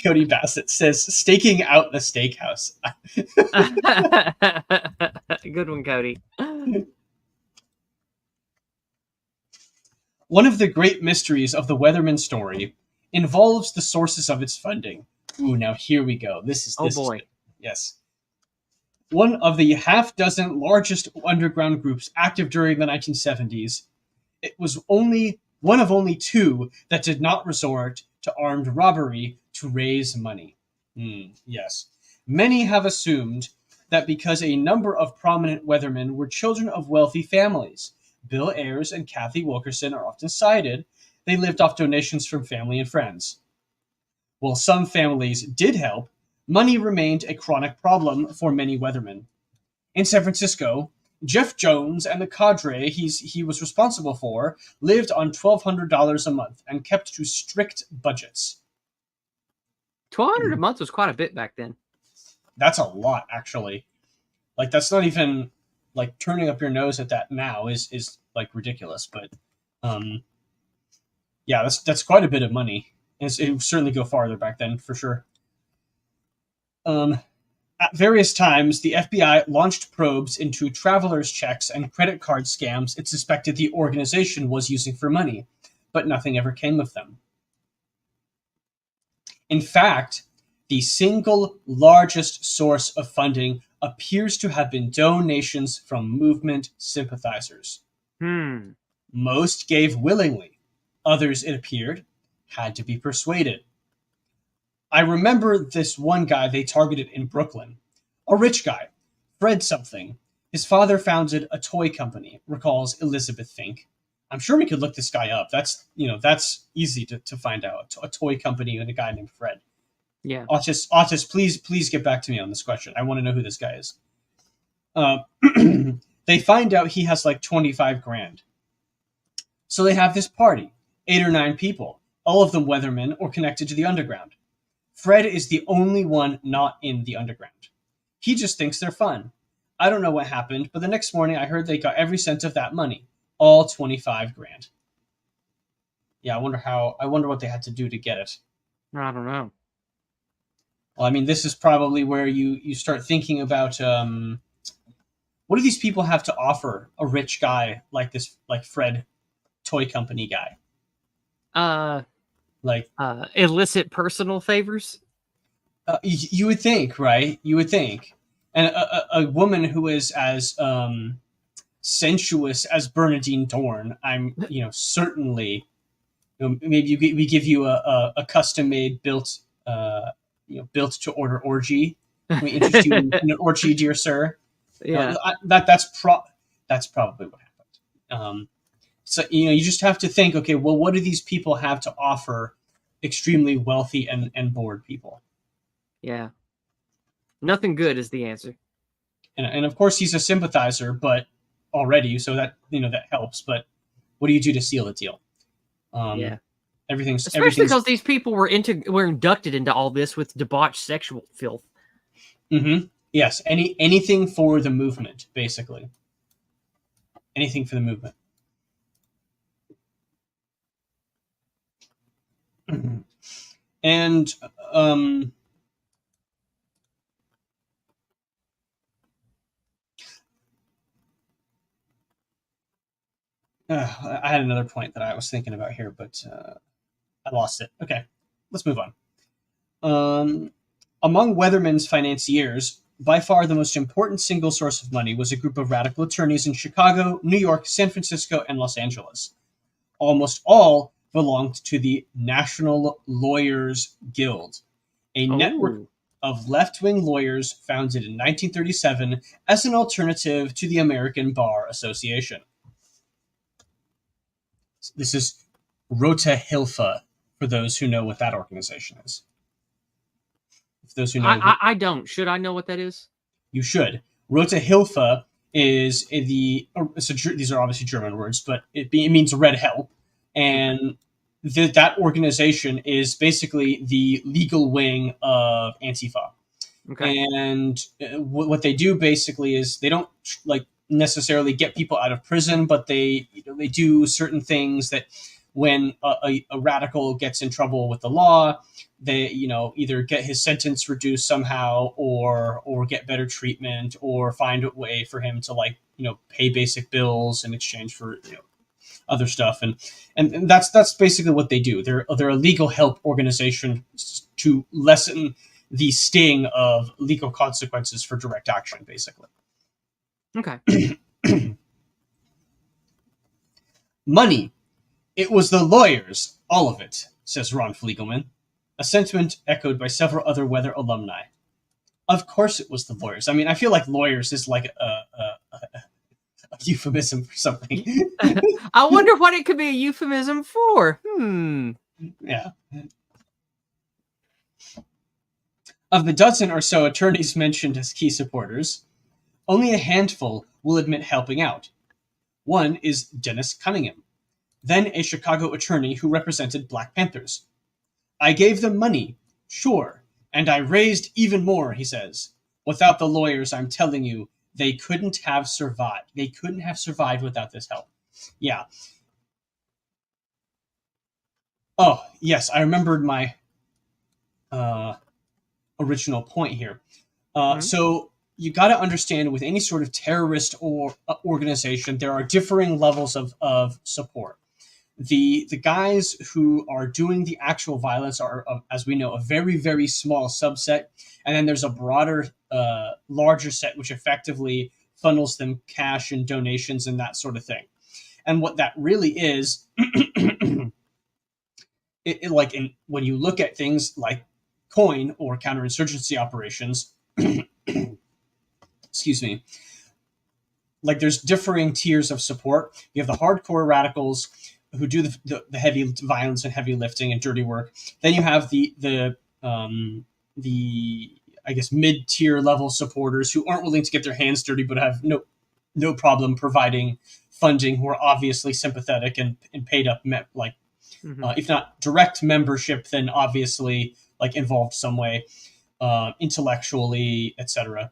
Speaker 1: Cody Bassett says staking out the steakhouse.
Speaker 2: Good one, Cody.
Speaker 1: One of the great mysteries of the Weatherman story involves the sources of its funding. Ooh, now here we go. This
Speaker 2: Oh
Speaker 1: is
Speaker 2: boy.
Speaker 1: good. Yes. One of the half-dozen largest underground groups active during the 1970s, it was only one of only two that did not resort to armed robbery to raise money. Yes. Many have assumed that because a number of prominent weathermen were children of wealthy families, Bill Ayers and Kathy Wilkerson are often cited, they lived off donations from family and friends. While some families did help, money remained a chronic problem for many weathermen. In San Francisco, Jeff Jones and the cadre he was responsible for lived on $1,200 a month and kept to strict budgets.
Speaker 2: $1,200 a month was quite a bit back then.
Speaker 1: That's a lot, actually. Like that's not even like turning up your nose at that now is like ridiculous, but yeah, that's quite a bit of money. It would certainly go farther back then for sure. At various times, the FBI launched probes into travelers' checks and credit card scams it suspected the organization was using for money, but nothing ever came of them. In fact, the single largest source of funding appears to have been donations from movement sympathizers. Most gave willingly. Others, it appeared, had to be persuaded. I remember this one guy they targeted in Brooklyn. A rich guy, Fred something. His father founded a toy company, recalls Elizabeth Fink. I'm sure we could look this guy up. That's easy to find out. A toy company and a guy named Fred.
Speaker 2: Yeah.
Speaker 1: Otis, please get back to me on this question. I want to know who this guy is. They find out he has like 25 grand. So they have this party, 8 or 9 people, all of them weathermen or connected to the underground. Fred is the only one not in the underground. He just thinks they're fun. I don't know what happened, but the next morning I heard they got every cent of that money, all 25 grand. Yeah, I wonder what they had to do to get it.
Speaker 2: I don't know.
Speaker 1: Well, this is probably where you start thinking about what do these people have to offer a rich guy like this, like Fred, toy company guy?
Speaker 2: Illicit personal favors.
Speaker 1: You would think, right? You would think, and a woman who is as sensuous as Bernadine Dorn, I'm certainly, maybe we give you a custom made built built to order orgy. We interest you in an orgy, dear sir.
Speaker 2: Yeah,
Speaker 1: that's probably what happened. So you just have to think, okay, well, what do these people have to offer extremely wealthy and bored people?
Speaker 2: Yeah, nothing good is the answer.
Speaker 1: And of course he's a sympathizer, but already, so that that helps. But what do you do to seal the deal?
Speaker 2: Yeah,
Speaker 1: everything's
Speaker 2: especially because these people were inducted into all this with debauched sexual filth.
Speaker 1: Mm-hmm. Yes, anything for the movement, basically. Anything for the movement. And I had another point that I was thinking about here, but I lost it. Okay, let's move on. Among Weatherman's financiers, by far the most important single source of money was a group of radical attorneys in Chicago, New York, San Francisco, and Los Angeles. Almost all belonged to the National Lawyers Guild, a network
Speaker 2: Oh,
Speaker 1: of left-wing lawyers founded in 1937 as an alternative to the American Bar Association. This is Rota Hilfa, for those who know what that organization is. For those who know,
Speaker 2: I don't. Should I know what that is?
Speaker 1: you should. Rota Hilfa is these are obviously German words, but it means red hell. And that organization is basically the legal wing of Antifa.
Speaker 2: Okay.
Speaker 1: And what they do basically is they don't like necessarily get people out of prison, but they do certain things that when a radical gets in trouble with the law, they either get his sentence reduced somehow, or get better treatment, or find a way for him to pay basic bills in exchange for other stuff, and that's basically what they do. They're a legal help organization to lessen the sting of legal consequences for direct action, basically.
Speaker 2: Okay.
Speaker 1: Money. It was the lawyers, all of it, says Ron Fliegelman, a sentiment echoed by several other Weather alumni. Of course it was the lawyers. I mean, I feel like lawyers is like a euphemism for something.
Speaker 2: I wonder what it could be a euphemism for.
Speaker 1: Yeah. Of the dozen or so attorneys mentioned as key supporters, only a handful will admit helping out. One is Dennis Cunningham, then a Chicago attorney who represented Black Panthers. I gave them money, sure, and I raised even more, he says. Without the lawyers, I'm telling you, they couldn't have survived. They couldn't have survived without this help. Yeah. Oh, yes, I remembered my original point here. So you got to understand, with any sort of terrorist or organization, there are differing levels of support. The guys who are doing the actual violence are, as we know, a very, very small subset, and then there's a broader, larger set which effectively funnels them cash and donations and that sort of thing. And what that really is, when you look at things like COIN or counterinsurgency operations, excuse me, like there's differing tiers of support. You have the hardcore radicals who do the heavy violence and heavy lifting and dirty work. Then you have the I guess mid-tier level supporters who aren't willing to get their hands dirty but have no problem providing funding, who are obviously sympathetic and paid up, if not direct membership, then obviously like involved some way, intellectually, etc.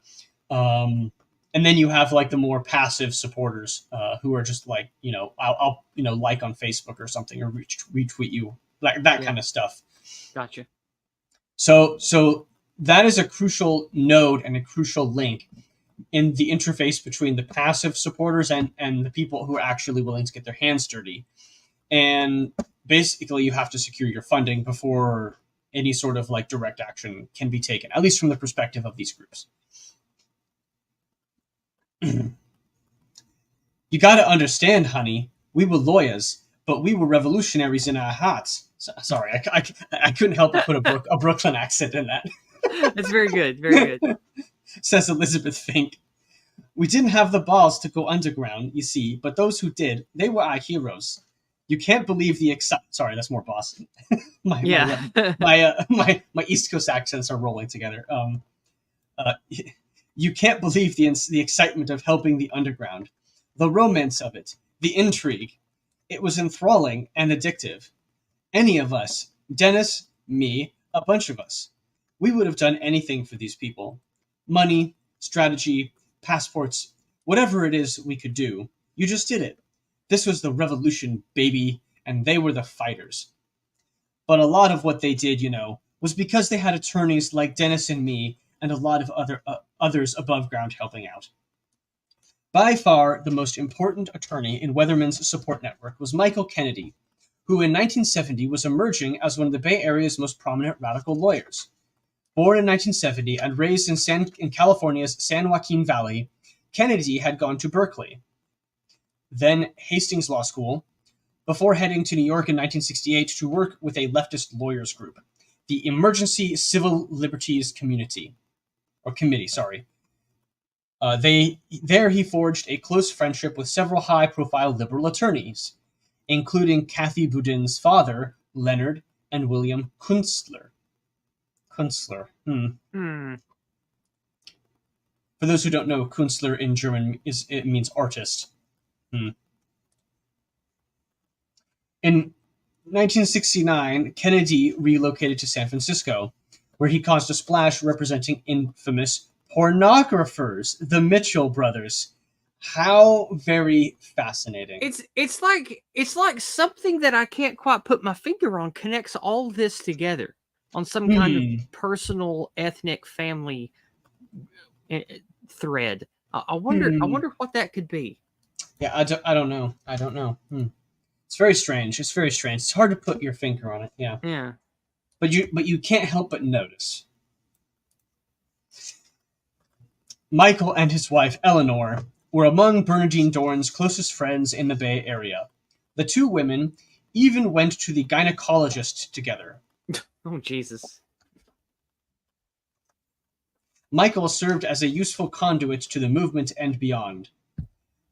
Speaker 1: And then you have like the more passive supporters, who are just like, I'll like on Facebook or something, or retweet you, like that kind of stuff.
Speaker 2: Gotcha.
Speaker 1: So that is a crucial node and a crucial link in the interface between the passive supporters and the people who are actually willing to get their hands dirty. And basically you have to secure your funding before any sort of like direct action can be taken, at least from the perspective of these groups. You got to understand, honey, we were lawyers, but we were revolutionaries in our hearts. Sorry, I couldn't help but put a Brooklyn accent in that.
Speaker 2: That's very good. Very good.
Speaker 1: Says Elizabeth Fink. We didn't have the balls to go underground, you see, but those who did, they were our heroes. You can't believe the Sorry, that's more Boston. my East Coast accents are rolling together. You can't believe the excitement of helping the underground, the romance of it, the intrigue. It was enthralling and addictive. Any of us, Dennis, me, a bunch of us, we would have done anything for these people. Money, strategy, passports, whatever it is we could do. You just did it. This was the revolution, baby, and they were the fighters. But a lot of what they did, was because they had attorneys like Dennis and me and a lot of others above ground helping out. By far, the most important attorney in Weatherman's support network was Michael Kennedy, who in 1970 was emerging as one of the Bay Area's most prominent radical lawyers. Born in 1970 and raised in California's San Joaquin Valley, Kennedy had gone to Berkeley, then Hastings Law School, before heading to New York in 1968 to work with a leftist lawyers group, the Emergency Civil Liberties Committee. There he forged a close friendship with several high-profile liberal attorneys, including Kathy Boudin's father, Leonard, and William Kunstler. For those who don't know, Künstler in German means artist. In 1969, Kennedy relocated to San Francisco, where he caused a splash representing infamous pornographers, the Mitchell brothers. How very fascinating!
Speaker 2: It's like something that I can't quite put my finger on connects all this together on some kind of personal, ethnic, family thread. I wonder what that could be.
Speaker 1: Yeah, I don't know. It's very strange. It's hard to put your finger on it. Yeah.
Speaker 2: Yeah.
Speaker 1: But you can't help but notice. Michael and his wife Eleanor were among Bernardine Dohrn's closest friends in the Bay Area. The two women even went to the gynecologist together.
Speaker 2: Oh, Jesus.
Speaker 1: Michael served as a useful conduit to the movement and beyond.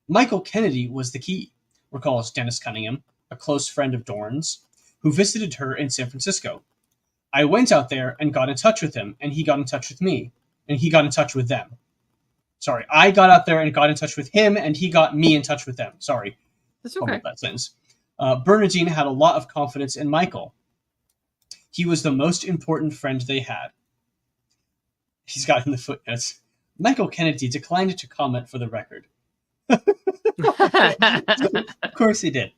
Speaker 1: Michael Kennedy was the key, recalls Dennis Cunningham, a close friend of Dohrn's, who visited her in San Francisco. I went out there and got in touch with him, and he got in touch with me, and he got in touch with them. Sorry, I got out there and got in touch with him, and he got me in touch with them. Sorry.
Speaker 2: That's okay.
Speaker 1: That sentence. Bernardine had a lot of confidence in Michael. He was the most important friend they had. He's got in the footnotes. Michael Kennedy declined to comment for the record. Of course he did.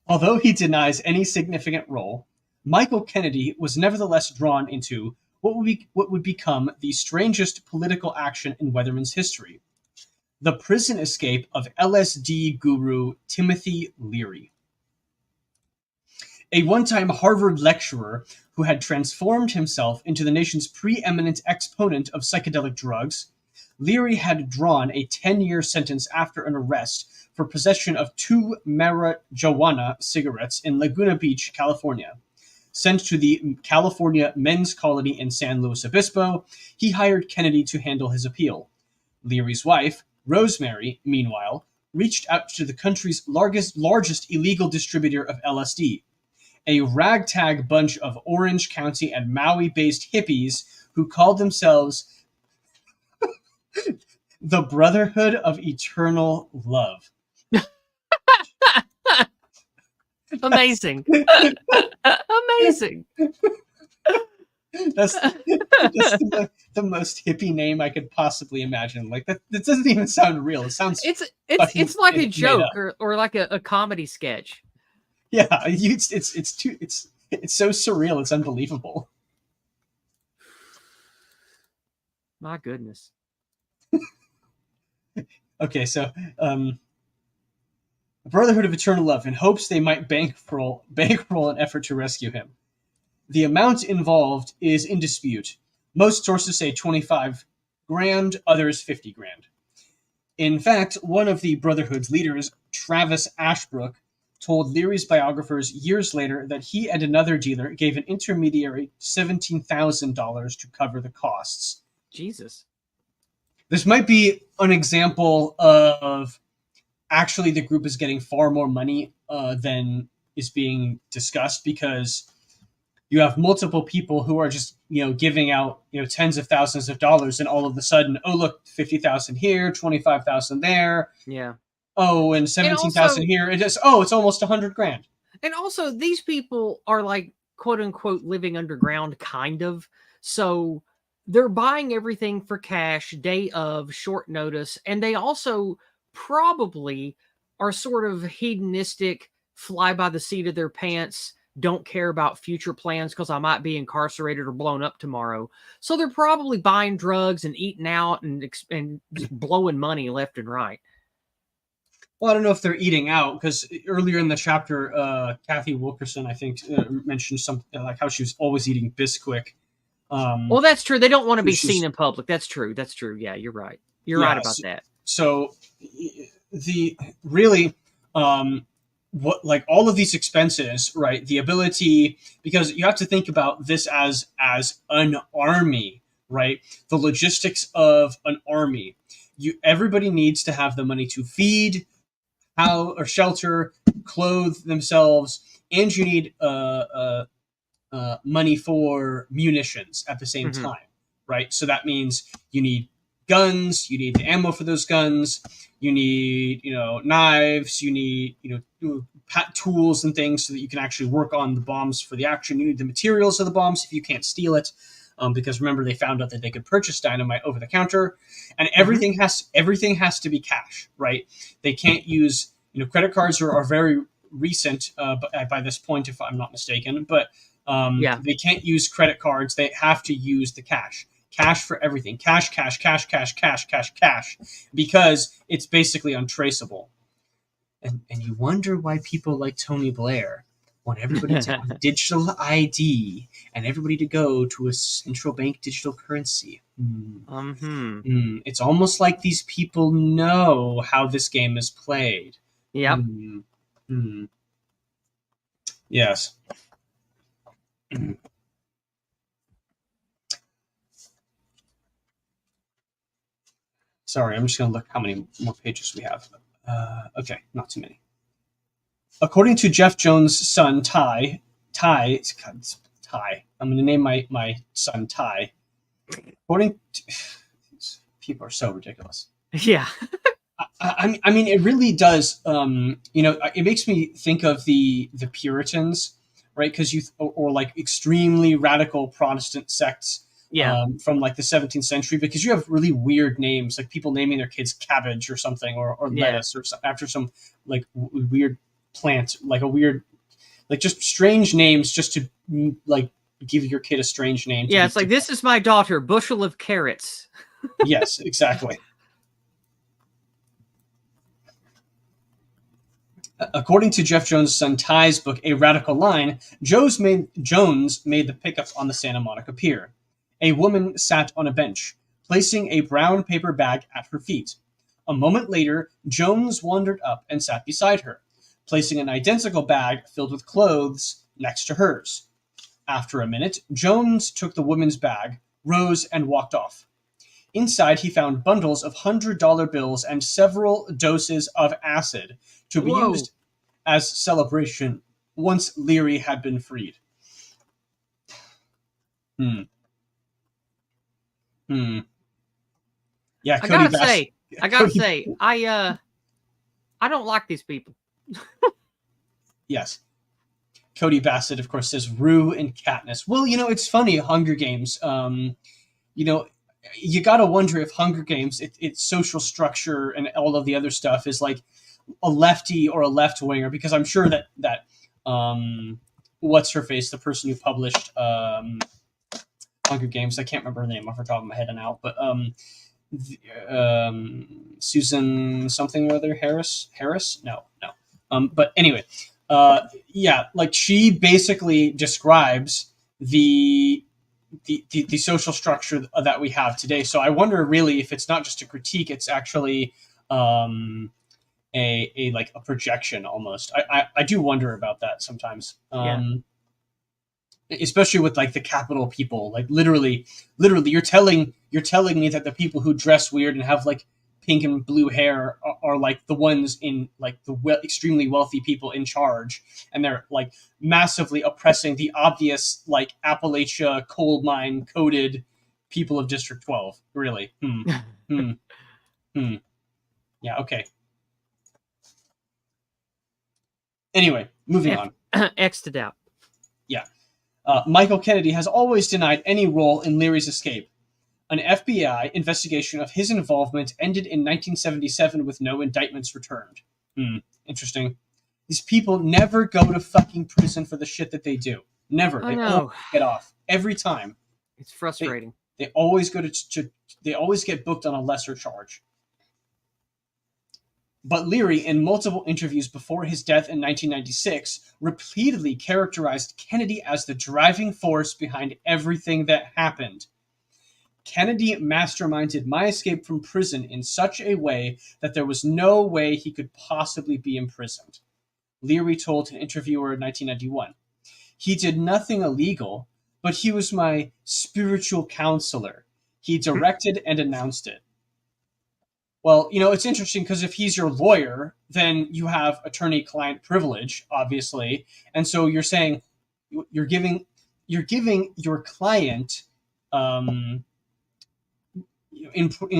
Speaker 1: Although he denies any significant role, Michael Kennedy was nevertheless drawn into what would become the strangest political action in Weatherman's history: the prison escape of LSD guru Timothy Leary. A one-time Harvard lecturer who had transformed himself into the nation's preeminent exponent of psychedelic drugs, Leary had drawn a 10-year sentence after an arrest for possession of 2 marijuana cigarettes in Laguna Beach, California. Sent to the California men's colony in San Luis Obispo, he hired Kennedy to handle his appeal. Leary's wife, Rosemary, meanwhile, reached out to the country's largest illegal distributor of LSD, a ragtag bunch of Orange County and Maui-based hippies who called themselves the Brotherhood of Eternal Love.
Speaker 2: Amazing. Amazing.
Speaker 1: That's the most hippie name I could possibly imagine. Like that doesn't even sound real. It sounds
Speaker 2: it's like a joke or like a comedy sketch.
Speaker 1: Yeah, it's so surreal. It's unbelievable.
Speaker 2: My goodness.
Speaker 1: Okay, so Brotherhood of Eternal Love, in hopes they might bankroll an effort to rescue him. The amount involved is in dispute. Most sources say 25 grand, others 50 grand. In fact, one of the Brotherhood's leaders, Travis Ashbrook, told Leary's biographers years later that he and another dealer gave an intermediary $17,000 to cover the costs.
Speaker 2: Jesus.
Speaker 1: This might be an example of actually the group is getting far more money than is being discussed, because you have multiple people who are just, giving out, tens of thousands of dollars, and all of a sudden, oh, look, 50,000 here, 25,000 there.
Speaker 2: Yeah.
Speaker 1: Oh, and 17,000 here. It's almost 100 grand.
Speaker 2: And also, these people are like, quote unquote, living underground, kind of. So they're buying everything for cash, day of, short notice. And they also probably are sort of hedonistic, fly by the seat of their pants, don't care about future plans because I might be incarcerated or blown up tomorrow. So they're probably buying drugs and eating out and just blowing money left and right.
Speaker 1: Well, I don't know if they're eating out, because earlier in the chapter, Kathy Wilkerson, I think, mentioned something like how she was always eating Bisquick.
Speaker 2: Well, that's true. They don't want to be
Speaker 1: she's-
Speaker 2: seen in public. That's true. That's true. Yeah, you're right. You're right about that.
Speaker 1: So the really, what, like, all of these expenses, right? The ability, because you have to think about this as an army, right? The logistics of an army. Everybody needs to have the money to feed, house, or shelter, clothe themselves, and you need money for munitions at the same time, right? So that means you need guns, you need the ammo for those guns, you need, knives, you need, tools and things so that you can actually work on the bombs for the action. You need the materials of the bombs if you can't steal it, because remember, they found out that they could purchase dynamite over the counter, and everything has to be cash, right? They can't use, credit cards are very recent by this point, if I'm not mistaken, but they can't use credit cards. They have to use the cash for everything. Cash, because it's basically untraceable. And you wonder why people like Tony Blair want everybody to have digital ID and everybody to go to a central bank digital currency. It's almost like these people know how this game is played.
Speaker 2: Yep.
Speaker 1: Yes. Sorry, I'm just going to look how many more pages we have. Okay, not too many. According to Jeff Jones' son, Ty, I'm going to name my son Ty. According to, people are so ridiculous.
Speaker 2: Yeah.
Speaker 1: I mean, it really does. It makes me think of the Puritans, right? Because or like extremely radical Protestant sects.
Speaker 2: Yeah.
Speaker 1: From like the 17th century, because you have really weird names, like people naming their kids cabbage or something, or lettuce, or after some like weird plant, like a weird, like just strange names, just to like give your kid a strange name.
Speaker 2: Yeah, it's like, this is my daughter, bushel of carrots.
Speaker 1: Yes, exactly. According to Jeff Jones' son Ty's book, A Radical Line, Jones made the pickup on the Santa Monica Pier. A woman sat on a bench, placing a brown paper bag at her feet. A moment later, Jones wandered up and sat beside her, placing an identical bag filled with clothes next to hers. After a minute, Jones took the woman's bag, rose, and walked off. Inside, he found bundles of $100 bills and several doses of acid to be used as celebration once Leary had been freed. Yeah,
Speaker 2: I gotta say, I don't like these people.
Speaker 1: Yes. Cody Bassett, of course, says Rue and Katniss. Well, it's funny, Hunger Games. You gotta wonder if Hunger Games, its social structure and all of the other stuff is like a lefty or a left winger, because I'm sure that what's her face, the person who published Hunger Games, I can't remember her name off the top of my head now, but Susan something or other, Harris? No. But anyway, like she basically describes the social structure that we have today. So I wonder really if it's not just a critique, it's actually a projection almost. I do wonder about that sometimes. Especially with like the capital people, like literally you're telling me that the people who dress weird and have like pink and blue hair are like the ones in like the extremely wealthy people in charge, and they're like massively oppressing the obvious like Appalachia coal mine coded people of District 12. Really? Yeah. Okay. Anyway, moving on.
Speaker 2: X to doubt.
Speaker 1: Yeah. Michael Kennedy has always denied any role in Leary's escape. An FBI investigation of his involvement ended in 1977 with no indictments returned. Interesting. These people never go to fucking prison for the shit that they do. Never.
Speaker 2: I
Speaker 1: They
Speaker 2: know.
Speaker 1: always get off every time.
Speaker 2: It's frustrating.
Speaker 1: They always go to they always get booked on a lesser charge. But Leary, in multiple interviews before his death in 1996, repeatedly characterized Kennedy as the driving force behind everything that happened. Kennedy masterminded my escape from prison in such a way that there was no way he could possibly be imprisoned. Leary told an interviewer in 1991. He did nothing illegal, but he was my spiritual counselor. He directed and announced it. Well, it's interesting because if he's your lawyer, then you have attorney-client privilege, obviously, and so you're saying you're giving your client in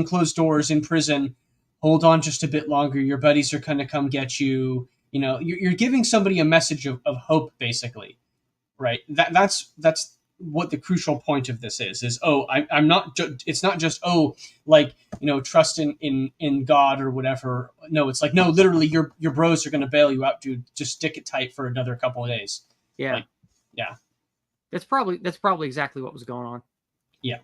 Speaker 1: closed doors in prison. Hold on just a bit longer. Your buddies are going to come get you. You're giving somebody a message of hope, basically, right? That's what the crucial point of this is I'm not it's not just trust in God or whatever. No, it's like, no, literally your bros are going to bail you out, dude. Just stick it tight for another couple of days.
Speaker 2: Yeah.
Speaker 1: Yeah.
Speaker 2: That's probably exactly what was going on.
Speaker 1: Yeah.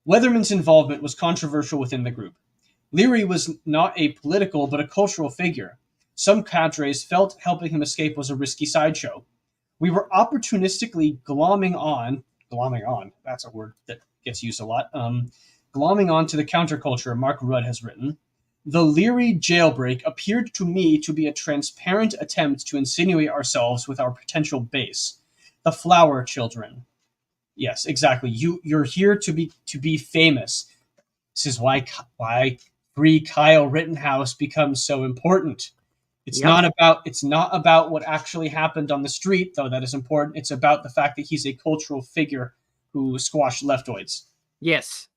Speaker 1: Weatherman's involvement was controversial within the group. Leary was not a political but a cultural figure. Some cadres felt helping him escape was a risky sideshow. We were opportunistically glomming on, that's a word that gets used a lot, glomming on to the counterculture, Mark Rudd has written. The Leary jailbreak appeared to me to be a transparent attempt to insinuate ourselves with our potential base. The Flower Children. Yes, exactly. You're here to be famous. This is why Free Kyle Rittenhouse becomes so important. It's not about what actually happened on the street, though that is important. It's about the fact that he's a cultural figure who squashed leftoids.
Speaker 2: Yes.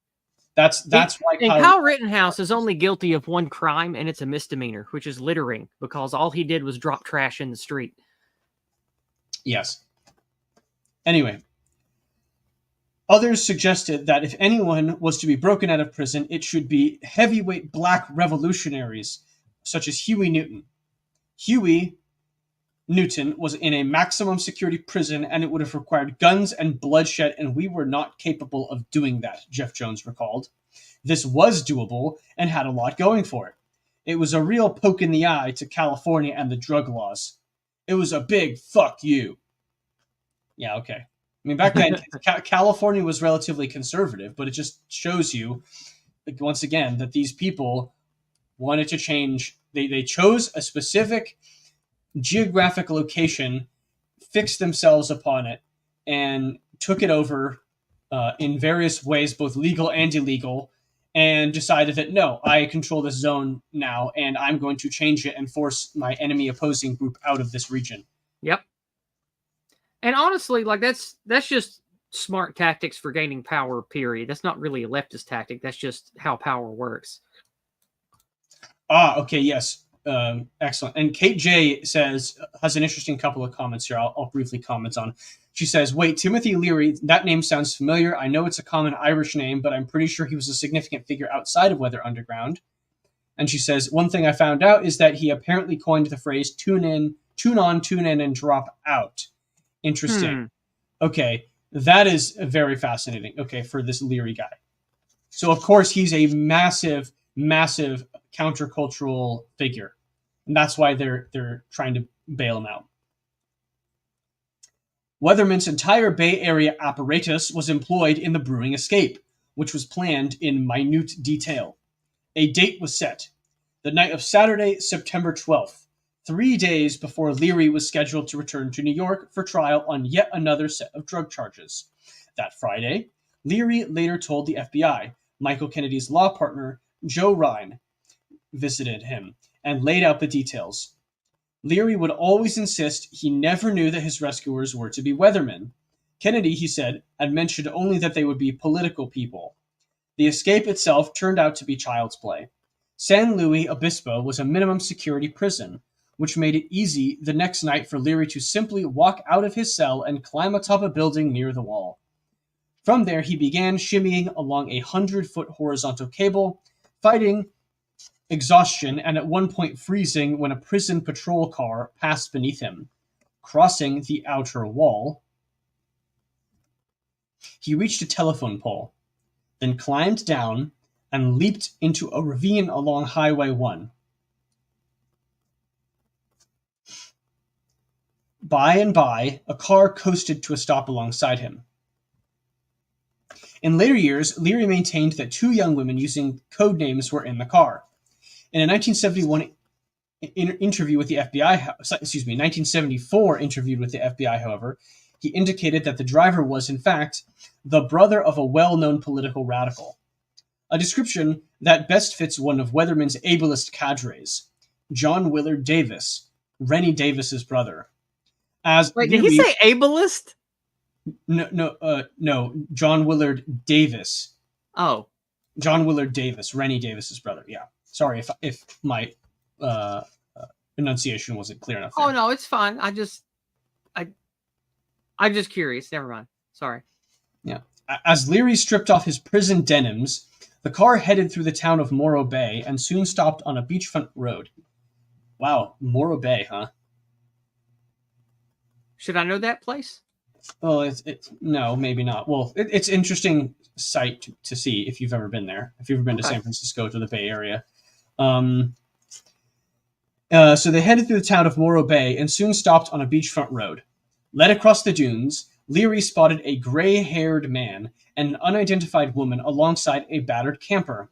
Speaker 1: That's why
Speaker 2: Kyle Rittenhouse is only guilty of one crime, and it's a misdemeanor, which is littering, because all he did was drop trash in the street.
Speaker 1: Yes. Anyway, others suggested that if anyone was to be broken out of prison, it should be heavyweight black revolutionaries, such as Huey Newton. Huey Newton was in a maximum security prison, and it would have required guns and bloodshed, and we were not capable of doing that, Jeff Jones recalled. This was doable and had a lot going for it. It was a real poke in the eye to California and the drug laws. It was a big fuck you. Yeah, okay. I mean, back then, California was relatively conservative, but it just shows you, once again, that these people wanted to change. They chose a specific geographic location, fixed themselves upon it, and took it over in various ways, both legal and illegal, and decided that, no, I control this zone now, and I'm going to change it and force my enemy opposing group out of this region.
Speaker 2: Yep. And honestly, that's just smart tactics for gaining power, period. That's not really a leftist tactic. That's just how power works.
Speaker 1: Okay, yes. Excellent. And Kate J has an interesting couple of comments here. I'll briefly comment on. She says, wait, Timothy Leary, that name sounds familiar. I know it's a common Irish name, but I'm pretty sure he was a significant figure outside of Weather Underground. And she says, one thing I found out is that he apparently coined the phrase tune on, tune in, and drop out. Interesting. Okay, that is very fascinating. Okay, for this Leary guy. So, of course, he's a massive countercultural figure, and that's why they're trying to bail him out. Weatherman's entire Bay Area apparatus was employed in the brewing escape, which was planned in minute detail. A date was set, the night of Saturday, September 12th, 3 days before Leary was scheduled to return to New York for trial on yet another set of drug charges. That Friday, Leary later told the FBI Michael Kennedy's law partner, Joe Ryan, visited him and laid out the details. Leary would always insist he never knew that his rescuers were to be Weathermen. Kennedy, he said, had mentioned only that they would be political people. The escape itself turned out to be child's play. San Luis Obispo was a minimum security prison, which made it easy the next night for Leary to simply walk out of his cell and climb atop a building near the wall. From there, he began shimmying along a 100-foot horizontal cable, fighting exhaustion, and at one point freezing when a prison patrol car passed beneath him. Crossing the outer wall, he reached a telephone pole, then climbed down and leaped into a ravine along Highway 1. By and by, a car coasted to a stop alongside him. In later years, Leary maintained that 2 young women using code names were in the car. In a 1971 interview with the FBI, 1974 interview with the FBI, however, he indicated that the driver was, in fact, the brother of a well-known political radical. A description that best fits one of Weatherman's ableist cadres, John Willard Davis, Rennie Davis's brother. As
Speaker 2: Wait, did he say ableist?
Speaker 1: No, John Willard Davis.
Speaker 2: Oh.
Speaker 1: John Willard Davis, Rennie Davis's brother. Yeah. Sorry if my enunciation wasn't clear enough there.
Speaker 2: Oh, no, it's fine. I'm just curious. Never mind. Sorry.
Speaker 1: Yeah. As Leary stripped off his prison denims, the car headed through the town of Morro Bay and soon stopped on a beachfront road. Wow, Morro Bay, huh?
Speaker 2: Should I know that place?
Speaker 1: Well, no, maybe not. Well, it's an interesting sight to see if you've ever been there. If you've ever been to San Francisco, to the Bay Area. So they headed through the town of Morro Bay and soon stopped on a beachfront road. Led across the dunes, Leary spotted a gray-haired man and an unidentified woman alongside a battered camper.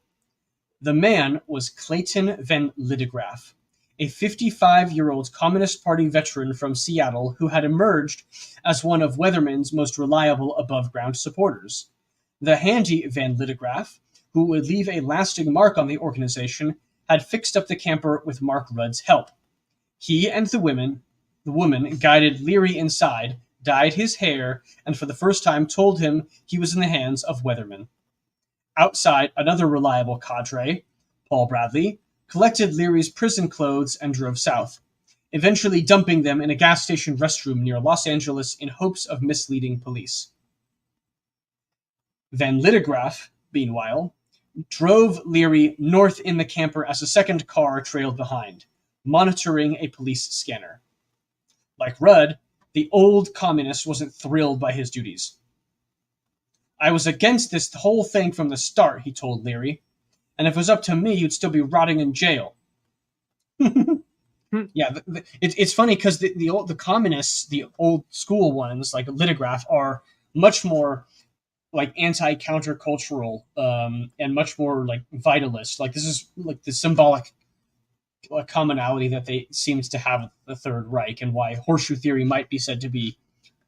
Speaker 1: The man was Clayton Van Liddegraff, a 55-year-old Communist Party veteran from Seattle who had emerged as one of Weatherman's most reliable above-ground supporters. The handy Van Liddegraff, who would leave a lasting mark on the organization, had fixed up the camper with Mark Rudd's help. He and the woman guided Leary inside, dyed his hair, and for the first time told him he was in the hands of Weatherman. Outside, another reliable cadre, Paul Bradley, collected Leary's prison clothes and drove south, eventually dumping them in a gas station restroom near Los Angeles in hopes of misleading police. Van Liddegraff, meanwhile, drove Leary north in the camper as a second car trailed behind, monitoring a police scanner. Like Rudd, the old communist wasn't thrilled by his duties. "I was against this whole thing from the start," he told Leary. "And if it was up to me, you'd still be rotting in jail." Yeah, it's funny because the communists, the old school ones, like Liddegraff, are much more like anti-countercultural and much more like vitalist. Like this is like the symbolic commonality that they seems to have with the Third Reich, and why horseshoe theory might be said to be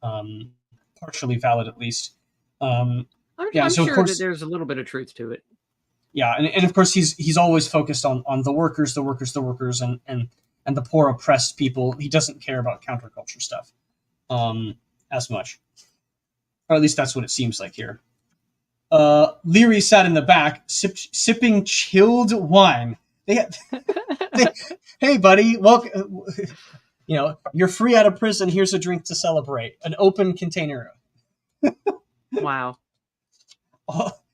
Speaker 1: partially valid, at least.
Speaker 2: I'm
Speaker 1: so
Speaker 2: sure
Speaker 1: of course,
Speaker 2: that there's a little bit of truth to it.
Speaker 1: Yeah, and of course he's always focused on the workers, and the poor oppressed people. He doesn't care about counterculture stuff as much. Or at least that's what it seems like here. Leary sat in the back, sipping chilled wine. Hey, buddy, welcome. You're free out of prison. Here's a drink to celebrate. An open container.
Speaker 2: Wow.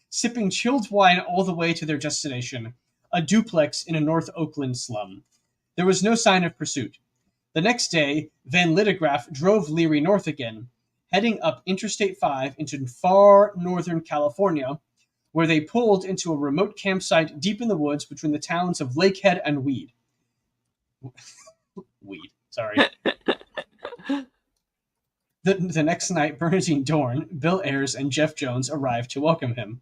Speaker 1: Sipping chilled wine all the way to their destination, a duplex in a North Oakland slum. There was no sign of pursuit. The next day, Van Liddegraff drove Leary north again, heading up Interstate 5 into far northern California, where they pulled into a remote campsite deep in the woods between the towns of Lakehead and Weed. Sorry. The next night, Bernadine Dorn, Bill Ayers, and Jeff Jones arrived to welcome him.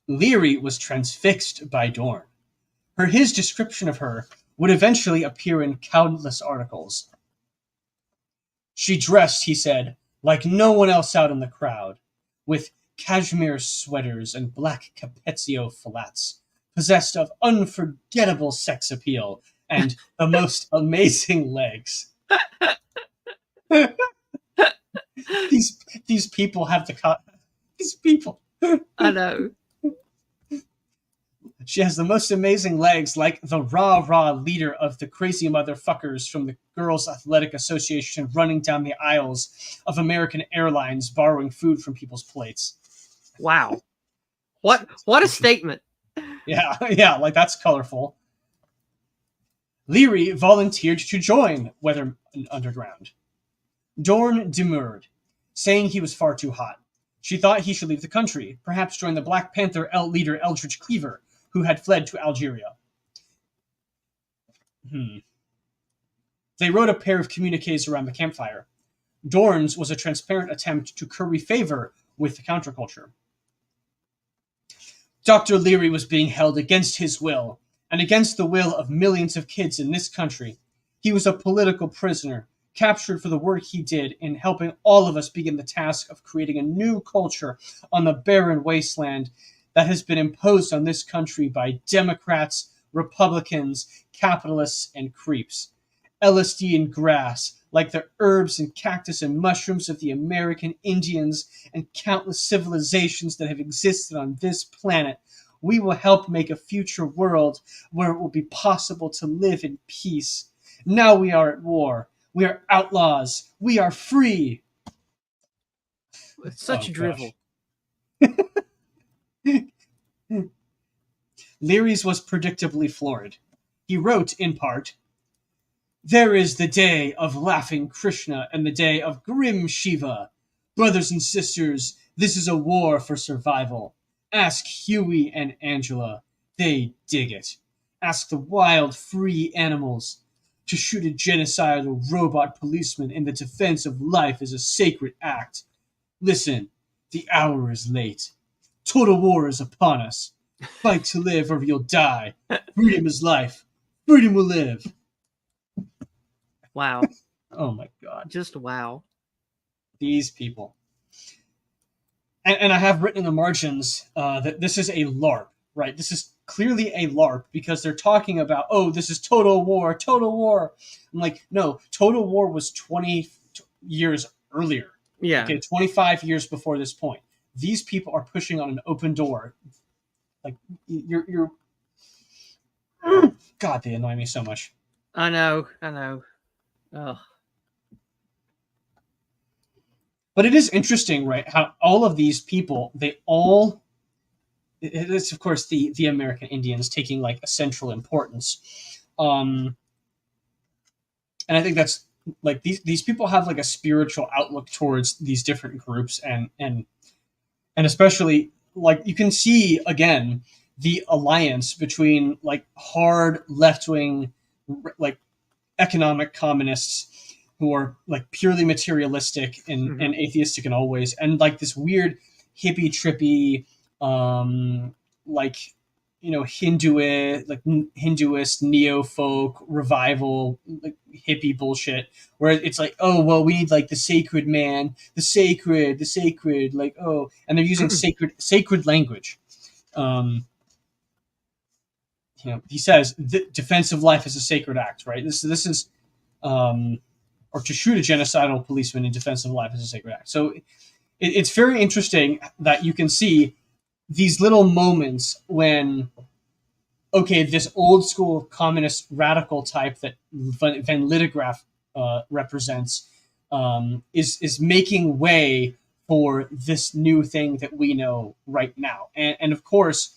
Speaker 1: Leary was transfixed by Dorn. His description of her would eventually appear in countless articles. "She dressed," he said, "like no one else out in the crowd, with cashmere sweaters and black Capezio flats, possessed of unforgettable sex appeal and the most amazing legs." These people have these people.
Speaker 2: I know.
Speaker 1: "She has the most amazing legs, like the rah-rah leader of the crazy motherfuckers from the Girls Athletic Association running down the aisles of American Airlines borrowing food from people's plates."
Speaker 2: Wow. What a statement.
Speaker 1: Yeah, like that's colorful. Leary volunteered to join Weather Underground. Dorn demurred, saying he was far too hot. She thought he should leave the country, perhaps join the Black Panther leader Eldridge Cleaver, who had fled to Algeria. They wrote a pair of communiques around the campfire. Dorn's was a transparent attempt to curry favor with the counterculture. Dr. Leary was being held against his will, and against the will of millions of kids in this country. He was a political prisoner, captured for the work he did in helping all of us begin the task of creating a new culture on the barren wasteland that has been imposed on this country by Democrats, Republicans, capitalists, and creeps. LSD and grass, like the herbs and cactus and mushrooms of the American Indians and countless civilizations that have existed on this planet, we will help make a future world where it will be possible to live in peace. Now we are at war. We are outlaws. We are free.
Speaker 2: It's such drivel.
Speaker 1: Leary's was predictably florid. He wrote, in part, "There is the day of laughing Krishna and the day of grim Shiva. Brothers and sisters, this is a war for survival. Ask Huey and Angela. They dig it. Ask the wild, free animals. To shoot a genocidal robot policeman in the defense of life is a sacred act. Listen, the hour is late. Total war is upon us. Fight to live or you'll die. Freedom is life. Freedom will live."
Speaker 2: Wow.
Speaker 1: Oh my God.
Speaker 2: Just wow.
Speaker 1: These people. And I have written in the margins that this is a LARP, right? This is clearly a LARP because they're talking about, oh, this is total war, total war. I'm like, no, total war was 20 years earlier.
Speaker 2: Yeah.
Speaker 1: Okay, 25 years before this point. These people are pushing on an open door. Like, you're... God, they annoy me so much.
Speaker 2: I know. Oh.
Speaker 1: But it is interesting, right, how all of these people, they all... It's, of course, the American Indians taking, like, a central importance. And I think that's, like, these people have, like, a spiritual outlook towards these different groups. And especially, like, you can see, again, the alliance between, like, hard left-wing, like, economic communists who are, like, purely materialistic and atheistic in all ways, and, like, this weird hippie trippy like, you know, Hinduist neo-folk revival, like, hippie bullshit, where it's like, oh, well, we need, like, the sacred man, the sacred, like, oh, and they're using sacred language. You know, he says defense of life is a sacred act, right? This is or to shoot a genocidal policeman in defense of life is a sacred act. So it's very interesting that you can see these little moments when, okay, this old school communist radical type that Van Lydegraaf represents is making way for this new thing that we know right now. And of course,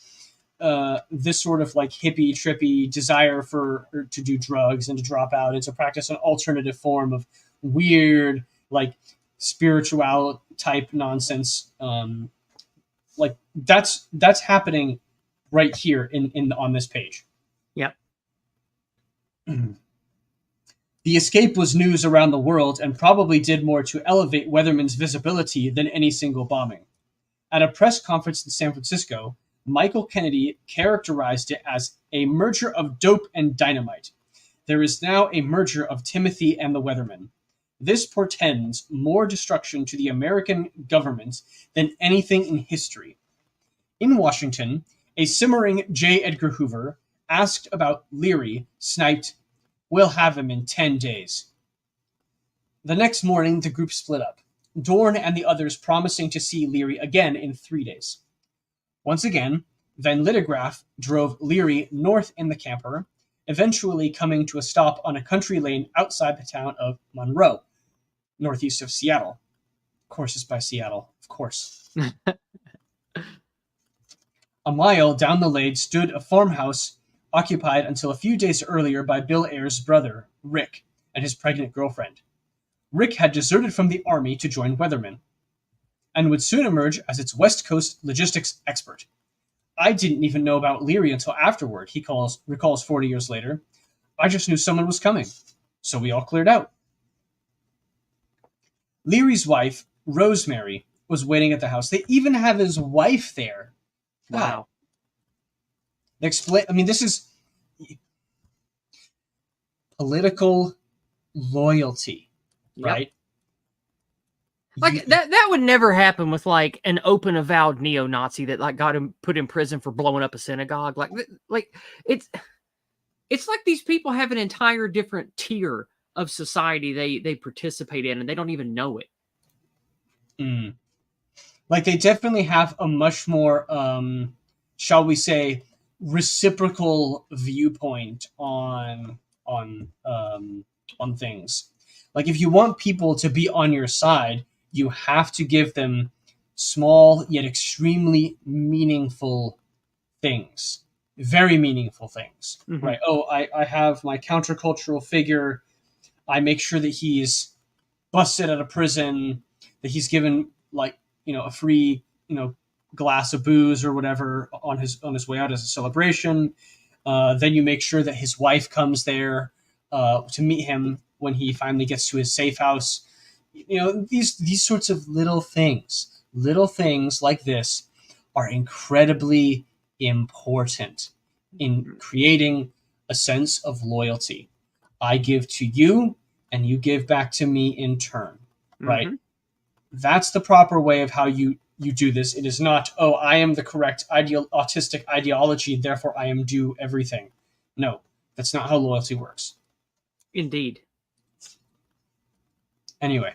Speaker 1: this sort of, like, hippie trippy desire to do drugs and to drop out and to practice an alternative form of weird, like, spiritual type nonsense, like, that's happening right here in on this page.
Speaker 2: Yep.
Speaker 1: The escape was news around the world and probably did more to elevate Weatherman's visibility than any single bombing. At a press conference in San Francisco, Michael Kennedy characterized it as a merger of dope and dynamite. There is now a merger of Timothy and the Weatherman. This portends more destruction to the American government than anything in history. In Washington, a simmering J. Edgar Hoover asked about Leary, sniped, "We'll have him in 10 days. The next morning, the group split up, Dorn and the others promising to see Leary again in 3 days. Once again, Van Lydegraaf drove Leary north in the camper, eventually coming to a stop on a country lane outside the town of Monroe, northeast of Seattle. Of course, it's by Seattle. Of course. A mile down the lane stood a farmhouse occupied until a few days earlier by Bill Ayer's brother, Rick, and his pregnant girlfriend. Rick had deserted from the army to join Weatherman, and would soon emerge as its West Coast logistics expert. I didn't even know about Leary until afterward, he recalls 40 years later. I just knew someone was coming, so we all cleared out. Leary's wife, Rosemary, was waiting at the house. They even have his wife there.
Speaker 2: Wow.
Speaker 1: This is political loyalty, right?
Speaker 2: Like that would never happen with like an open avowed neo-Nazi that like got him put in prison for blowing up a synagogue. Like it's like these people have an entire different tier of society they participate in and they don't even know it.
Speaker 1: Like they definitely have a much more shall we say reciprocal viewpoint on things. Like if you want people to be on your side, you have to give them small yet extremely meaningful things. Very meaningful things, right? Oh, I have my countercultural figure. I make sure that he's busted out of prison, that he's given like, a free, glass of booze or whatever on his way out as a celebration. Then you make sure that his wife comes there to meet him when he finally gets to his safe house. These sorts of little things like this are incredibly important in creating a sense of loyalty. I give to you and you give back to me in turn, right? That's the proper way of how you do this. It is not, oh, I am the correct autistic ideology, therefore I am due everything. No, that's not how loyalty works.
Speaker 2: Indeed.
Speaker 1: Anyway.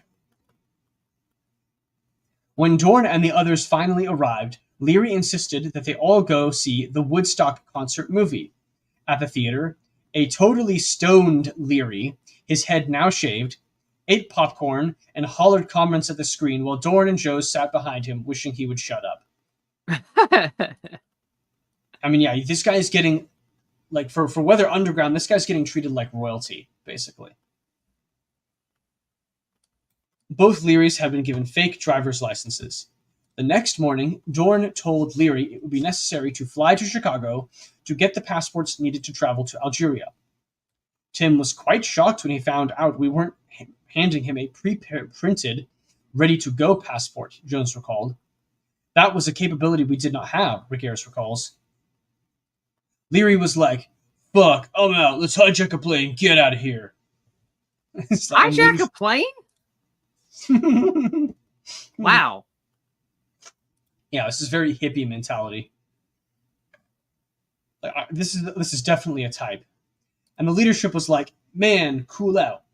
Speaker 1: When Dorn and the others finally arrived, Leary insisted that they all go see the Woodstock concert movie. At the theater, a totally stoned Leary, his head now shaved, ate popcorn and hollered comments at the screen while Dorn and Joe sat behind him, wishing he would shut up. I mean, yeah, this guy is getting, like, for Weather Underground, this guy's getting treated like royalty, basically. Both Learys had been given fake driver's licenses. The next morning, Dorn told Leary it would be necessary to fly to Chicago to get the passports needed to travel to Algeria. Tim was quite shocked when he found out we weren't handing him a pre-printed, ready-to-go passport, Jones recalled. That was a capability we did not have, Rick Ayers recalls. Leary was like, fuck, I'm out, let's hijack a plane, get out of here.
Speaker 2: Hijack a plane? Wow.
Speaker 1: Yeah, this is very hippie mentality. This is definitely a type. And the leadership was like, man, cool out.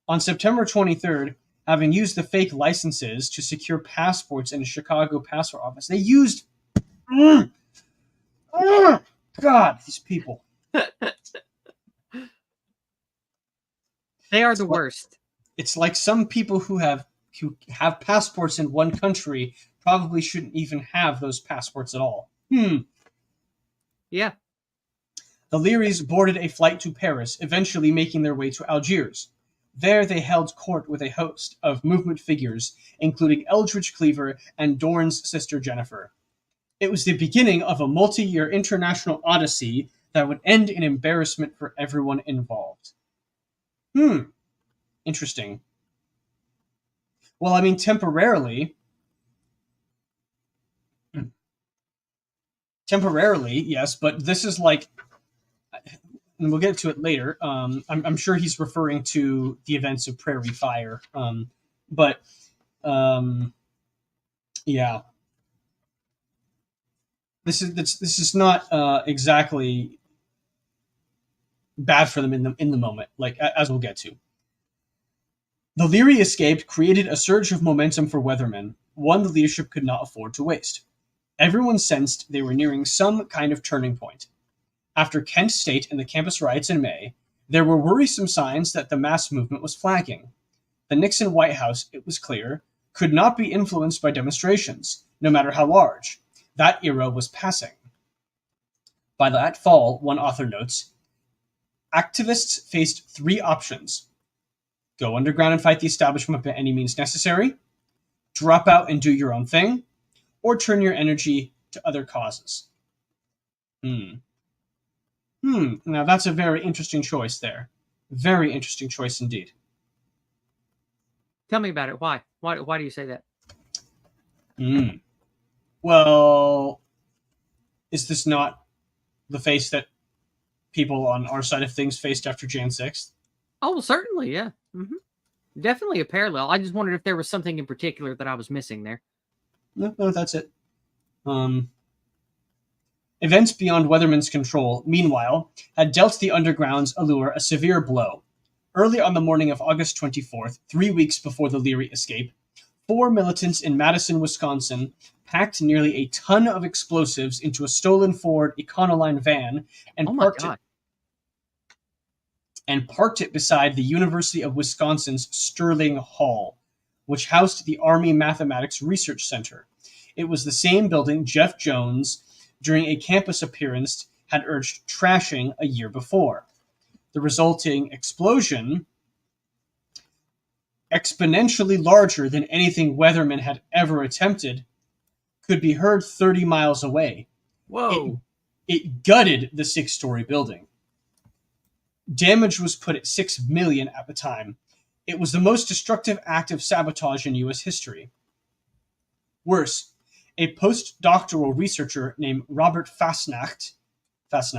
Speaker 1: On September 23rd, having used the fake licenses to secure passports in a Chicago passport office, they used... God, these people.
Speaker 2: They are the worst.
Speaker 1: It's like some people who have passports in one country probably shouldn't even have those passports at all.
Speaker 2: Yeah.
Speaker 1: The Learys boarded a flight to Paris, eventually making their way to Algiers. There they held court with a host of movement figures, including Eldridge Cleaver and Dorn's sister Jennifer. It was the beginning of a multi-year international odyssey that would end in embarrassment for everyone involved. Interesting. Well, I mean, temporarily, yes, but this is like, and we'll get to it later. I'm sure he's referring to the events of Prairie Fire. Yeah. This is not exactly bad for them in the moment, like as we'll get to. The Leary escape created a surge of momentum for Weathermen, one the leadership could not afford to waste. Everyone sensed they were nearing some kind of turning point. After Kent State and the campus riots in May, there were worrisome signs that the mass movement was flagging. The Nixon White House, it was clear, could not be influenced by demonstrations, no matter how large. That era was passing. By that fall, one author notes, activists faced 3 options: go underground and fight the establishment by any means necessary, drop out and do your own thing, or turn your energy to other causes. Now that's a very interesting choice there. Very interesting choice indeed.
Speaker 2: Tell me about it. Why? Why do you say that?
Speaker 1: Well, is this not the face that people on our side of things faced after Jan 6th?
Speaker 2: Oh, certainly, yeah. Definitely a parallel. I just wondered if there was something in particular that I was missing there.
Speaker 1: No, that's it. Events beyond Weatherman's control, meanwhile, had dealt the Underground's allure a severe blow. Early on the morning of August 24th, 3 weeks before the Leary escape, 4 militants in Madison, Wisconsin, packed nearly a ton of explosives into a stolen Ford Econoline van and parked it beside the University of Wisconsin's Sterling Hall, which housed the Army Mathematics Research Center. It was the same building Jeff Jones, during a campus appearance, had urged trashing a year before. The resulting explosion, exponentially larger than anything Weatherman had ever attempted, could be heard 30 miles away.
Speaker 2: Whoa!
Speaker 1: It gutted the 6-story building. Damage was put at $6 million at the time. It was the most destructive act of sabotage in U.S. history. Worse, a postdoctoral researcher named Robert Fasnacht, that's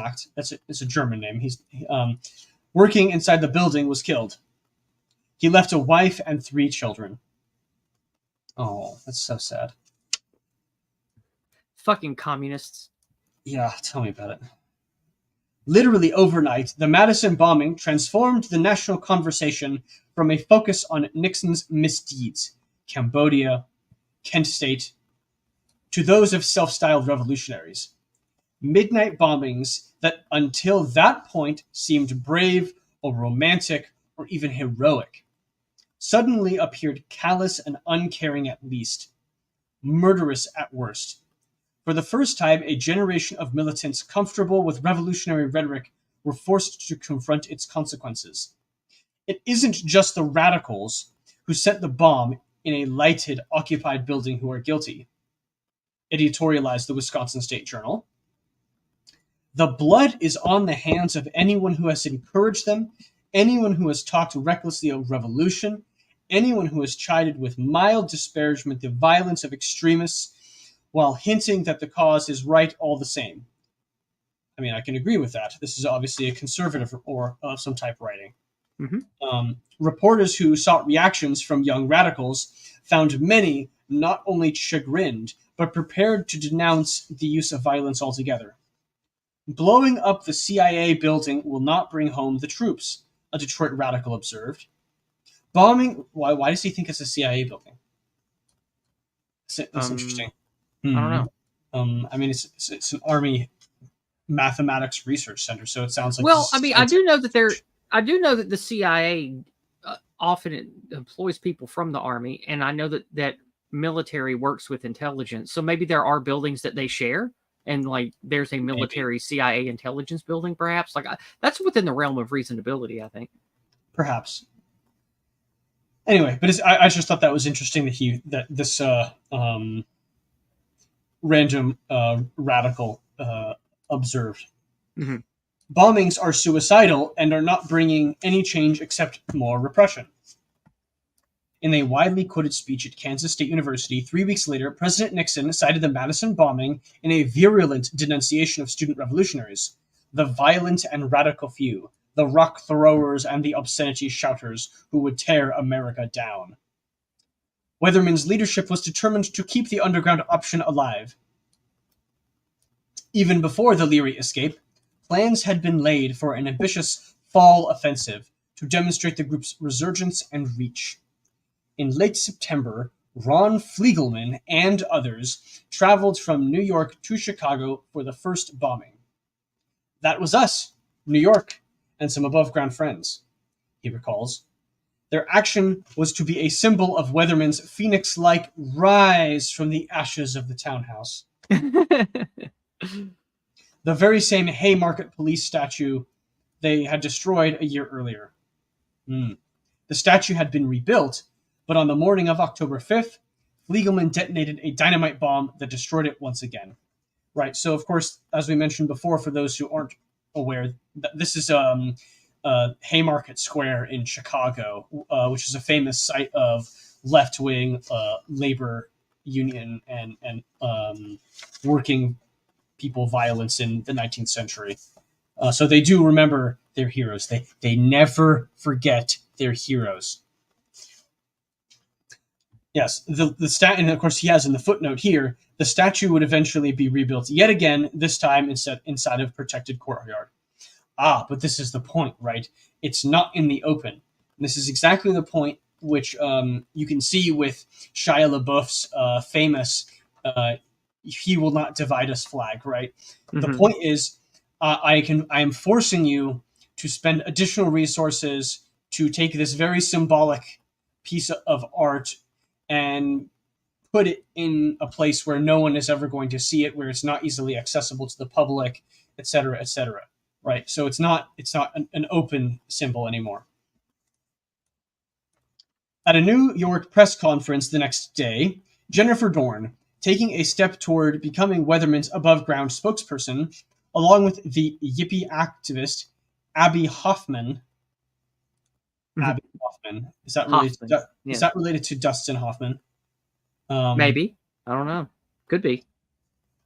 Speaker 1: a German name, he's working inside the building, was killed. He left a wife and 3 children. Oh, that's so sad.
Speaker 2: Fucking communists.
Speaker 1: Yeah, tell me about it. Literally overnight, the Madison bombing transformed the national conversation from a focus on Nixon's misdeeds, Cambodia, Kent State, to those of self-styled revolutionaries. Midnight bombings that until that point seemed brave or romantic or even heroic suddenly appeared callous and uncaring at least, murderous at worst. For the first time, a generation of militants comfortable with revolutionary rhetoric were forced to confront its consequences. It isn't just the radicals who sent the bomb in a lighted, occupied building who are guilty, editorialized the Wisconsin State Journal. The blood is on the hands of anyone who has encouraged them, anyone who has talked recklessly of revolution, anyone who has chided with mild disparagement the violence of extremists while hinting that the cause is right all the same. I mean, I can agree with that. This is obviously a conservative or of some type writing. Reporters who sought reactions from young radicals found many not only chagrined, but prepared to denounce the use of violence altogether. Blowing up the CIA building will not bring home the troops, a Detroit radical observed. Bombing, why does he think it's a CIA building? That's interesting.
Speaker 2: I don't
Speaker 1: know. I mean, it's an Army Mathematics Research Center, so it sounds like.
Speaker 2: Well, I mean, I do know that the CIA often employs people from the Army, and I know that military works with intelligence. So maybe there are buildings that they share, and like there's a military CIA intelligence building, perhaps. Like that's within the realm of reasonability, I think.
Speaker 1: Perhaps. Anyway, but I just thought that was interesting that this random radical observed. Bombings are suicidal and are not bringing any change except more repression. In a widely quoted speech at Kansas State University 3 weeks later, President Nixon cited the Madison bombing in a virulent denunciation of student revolutionaries, the violent and radical few, the rock throwers and the obscenity shouters who would tear America down. Weatherman's leadership was determined to keep the underground option alive. Even before the Leary escape, plans had been laid for an ambitious fall offensive to demonstrate the group's resurgence and reach. In late September, Ron Fliegelman and others traveled from New York to Chicago for the first bombing. That was us, New York, and some above-ground friends, he recalls. Their action was to be a symbol of Weatherman's phoenix-like rise from the ashes of the townhouse. The very same Haymarket police statue they had destroyed a year earlier. The statue had been rebuilt, but on the morning of October 5th, Fliegelman detonated a dynamite bomb that destroyed it once again. Right, so of course, as we mentioned before, for those who aren't aware, this is Haymarket Square in Chicago, which is a famous site of left-wing labor union and working people violence in the 19th century. So they do remember their heroes. They never forget their heroes. Yes, the stat, and of course he has in the footnote here, the statue would eventually be rebuilt yet again, this time inside of protected courtyard. But this is the point, right? It's not in the open. And this is exactly the point which you can see with Shia LaBeouf's famous "He will not divide us" flag, right? Mm-hmm. The point is, I am forcing you to spend additional resources to take this very symbolic piece of art and put it in a place where no one is ever going to see it, where it's not easily accessible to the public, etc., etc. Right? So it's not an open symbol anymore. At a New York press conference the next day, Jennifer Dorn, taking a step toward becoming Weatherman's above-ground spokesperson, along with the Yippie activist Abby Hoffman. Abby Hoffman. Is that related to Dustin Hoffman?
Speaker 2: Maybe. I don't know. Could be.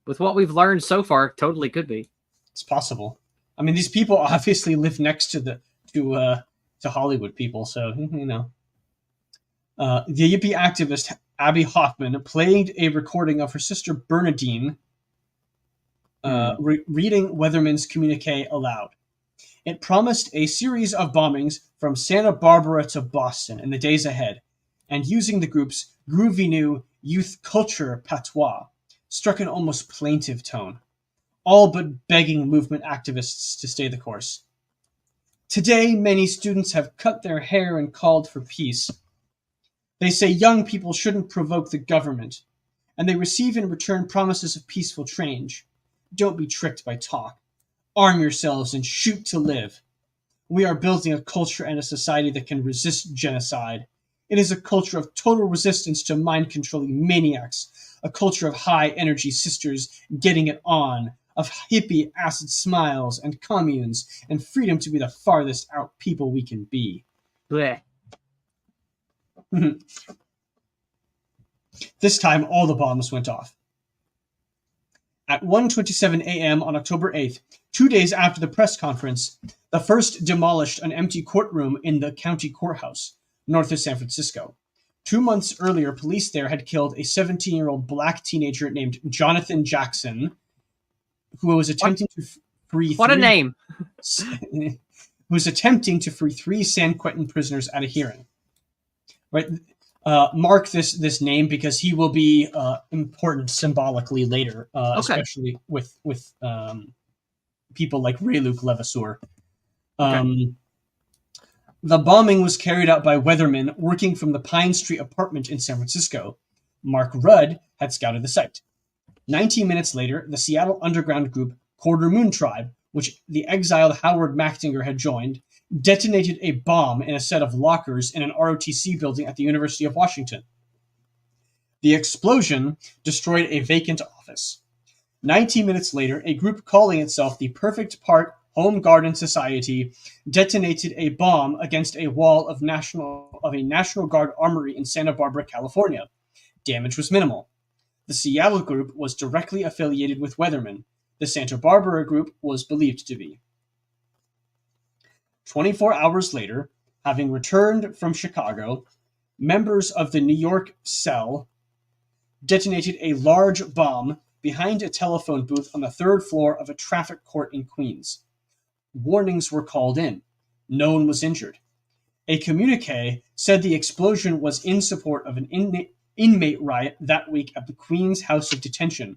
Speaker 2: With what we've learned so far, totally could be.
Speaker 1: It's possible. I mean, these people obviously live next to Hollywood people, so you know. The Yippie activist Abby Hoffman played a recording of her sister Bernadine reading Weatherman's communique aloud. It promised a series of bombings from Santa Barbara to Boston in the days ahead, and using the group's groovy new youth culture patois, struck an almost plaintive tone, all but begging movement activists to stay the course. Today, many students have cut their hair and called for peace. They say young people shouldn't provoke the government, and they receive in return promises of peaceful change. Don't be tricked by talk. Arm yourselves and shoot to live. We are building a culture and a society that can resist genocide. It is a culture of total resistance to mind-controlling maniacs, a culture of high-energy sisters getting it on, of hippie acid smiles and communes, and freedom to be the farthest out people we can be.
Speaker 2: Blech.
Speaker 1: This time, all the bombs went off. At 1:27 a.m. on October 8th, 2 days after the press conference, the first demolished an empty courtroom in the county courthouse, north of San Francisco. 2 months earlier, police there had killed a 17-year-old black teenager named Jonathan Jackson, who was attempting to free
Speaker 2: What a name!
Speaker 1: who was attempting to free 3 San Quentin prisoners at a hearing. Right? Mark this name because he will be important symbolically later, especially with people like Ray-Luc Levasseur. The bombing was carried out by Weatherman working from the Pine Street apartment in San Francisco. Mark Rudd had scouted the site. 19 minutes later, the Seattle underground group Quarter Moon Tribe, which the exiled Howard Mactinger had joined, detonated a bomb in a set of lockers in an ROTC building at the University of Washington. The explosion destroyed a vacant office. 19 minutes later, a group calling itself the Perfect Park Home Garden Society detonated a bomb against a wall of a National Guard armory in Santa Barbara, California. Damage was minimal. The Seattle group was directly affiliated with Weatherman. The Santa Barbara group was believed to be. 24 hours later, having returned from Chicago, members of the New York cell detonated a large bomb behind a telephone booth on the 3rd floor of a traffic court in Queens. Warnings were called in. No one was injured. A communique said the explosion was in support of an inmate riot that week at the Queens House of Detention.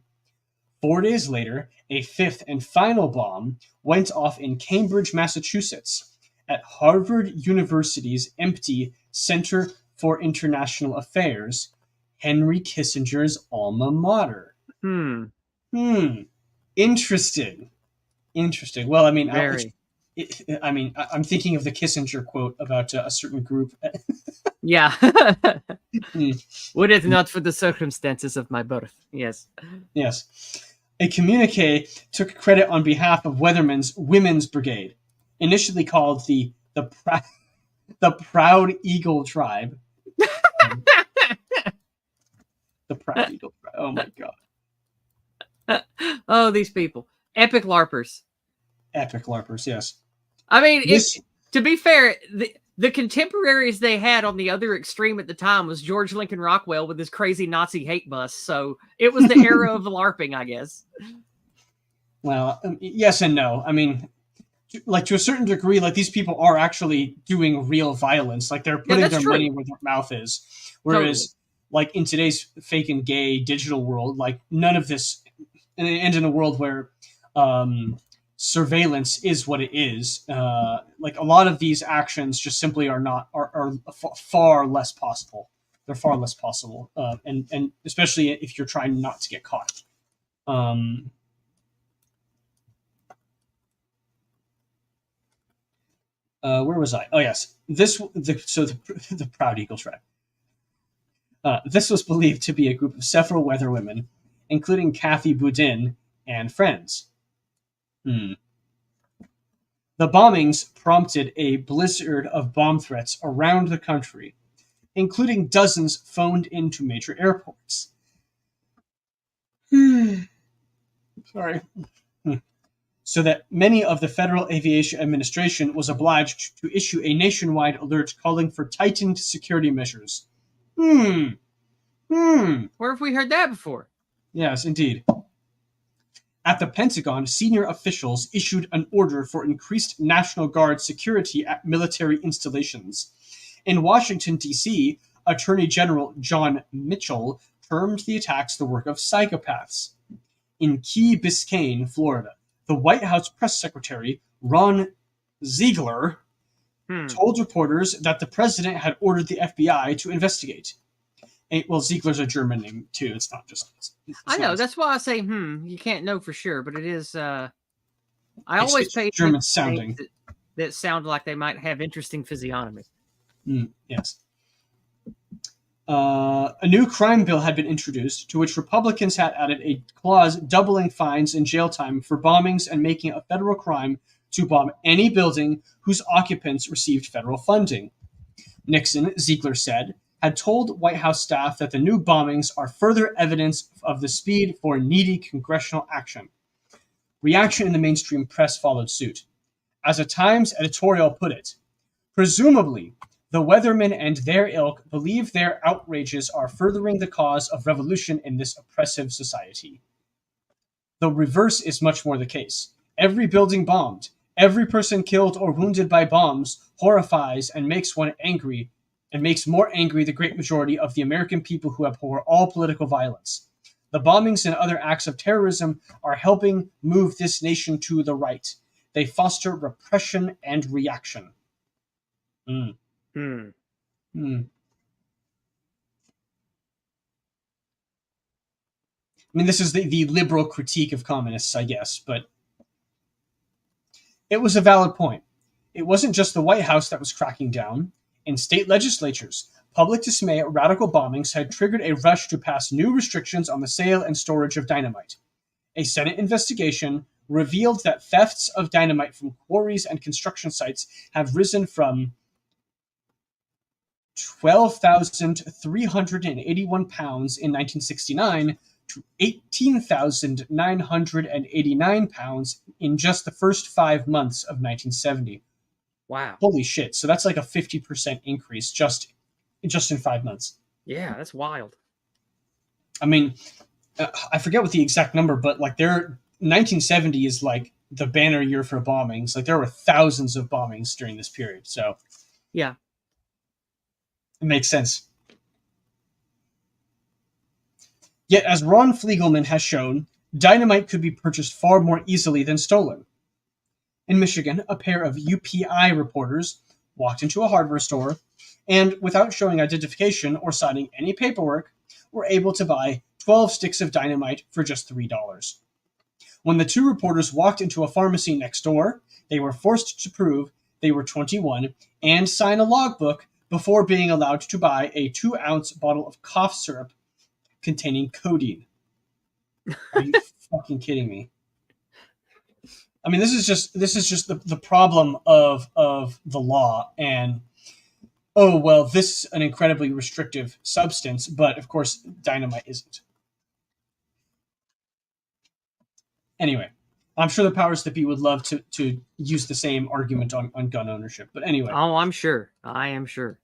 Speaker 1: 4 days later, a 5th and final bomb went off in Cambridge, Massachusetts, at Harvard University's empty Center for International Affairs, Henry Kissinger's alma mater. Interesting. Interesting. Well, I mean,
Speaker 2: Very.
Speaker 1: I'm thinking of the Kissinger quote about a certain group.
Speaker 2: Yeah.
Speaker 1: Hmm.
Speaker 2: Would it not for the circumstances of my birth? Yes.
Speaker 1: Yes. A communique took credit on behalf of Weatherman's Women's Brigade, initially called the Proud Eagle Tribe. The Proud Eagle Tribe. Oh my god.
Speaker 2: Oh, these people. Epic LARPers.
Speaker 1: Epic LARPers, yes.
Speaker 2: I mean,
Speaker 1: This,
Speaker 2: to be fair, the contemporaries they had on the other extreme at the time was George Lincoln Rockwell with his crazy Nazi hate bus. So it was the era of LARPing, I guess.
Speaker 1: well, yes and no. I mean, like to a certain degree, like these people are actually doing real violence. Like they're putting their money where their mouth is. Whereas, like in today's fake and gay digital world, like none of this, and in a world where surveillance is what it is, like a lot of these actions just simply are far less possible. They're far less possible, and especially if you're trying not to get caught. Where was I? Oh yes, the Proud Eagle Tribe. This was believed to be a group of several weather women, including Kathy Boudin and friends. The bombings prompted a blizzard of bomb threats around the country, including dozens phoned into major airports. Sorry. So that many of the Federal Aviation Administration was obliged to issue a nationwide alert calling for tightened security measures.
Speaker 2: Where have we heard that before?
Speaker 1: Yes, indeed. At the Pentagon, senior officials issued an order for increased National Guard security at military installations. In Washington, D.C., Attorney General John Mitchell termed the attacks the work of psychopaths. In Key Biscayne, Florida, the White House press secretary, Ron Ziegler, told reporters that the president had ordered the FBI to investigate. Well, Ziegler's a German name, too. It's not just...
Speaker 2: I know. That's why I say, you can't know for sure, but it is... I always pay
Speaker 1: German sounding.
Speaker 2: That sound like they might have interesting physiognomy.
Speaker 1: Yes. A new crime bill had been introduced, to which Republicans had added a clause doubling fines and jail time for bombings and making it a federal crime to bomb any building whose occupants received federal funding. Nixon, Ziegler said, had told White House staff that the new bombings are further evidence of the speed for needy congressional action. Reaction in the mainstream press followed suit. As a Times editorial put it, presumably, the weathermen and their ilk believe their outrages are furthering the cause of revolution in this oppressive society. The reverse is much more the case. Every building bombed, every person killed or wounded by bombs horrifies and makes one angry, and makes more angry the great majority of the American people who abhor all political violence. The bombings and other acts of terrorism are helping move this nation to the right. They foster repression and reaction. I mean, this is the liberal critique of communists, I guess, but it was a valid point. It wasn't just the White House that was cracking down. In state legislatures, public dismay at radical bombings had triggered a rush to pass new restrictions on the sale and storage of dynamite. A Senate investigation revealed that thefts of dynamite from quarries and construction sites have risen from 12,381 pounds in 1969 to 18,989 pounds in just the first 5 months of 1970.
Speaker 2: Wow.
Speaker 1: Holy shit. So that's like a 50% increase just in 5 months.
Speaker 2: Yeah, that's wild.
Speaker 1: I mean, I forget what the exact number, but like 1970 is like the banner year for bombings. Like there were thousands of bombings during this period. So
Speaker 2: yeah,
Speaker 1: it makes sense. Yet, as Ron Fliegelman has shown, dynamite could be purchased far more easily than stolen. In Michigan, a pair of UPI reporters walked into a hardware store and, without showing identification or signing any paperwork, were able to buy 12 sticks of dynamite for just $3. When the two reporters walked into a pharmacy next door, they were forced to prove they were 21 and sign a logbook before being allowed to buy a 2-ounce bottle of cough syrup containing codeine. Are you fucking kidding me? I mean, this is just the problem of the law, and oh well, this is an incredibly restrictive substance, but of course dynamite isn't. Anyway, I'm sure the powers that be would love to use the same argument on gun ownership. But anyway.
Speaker 2: Oh, I'm sure. I am sure.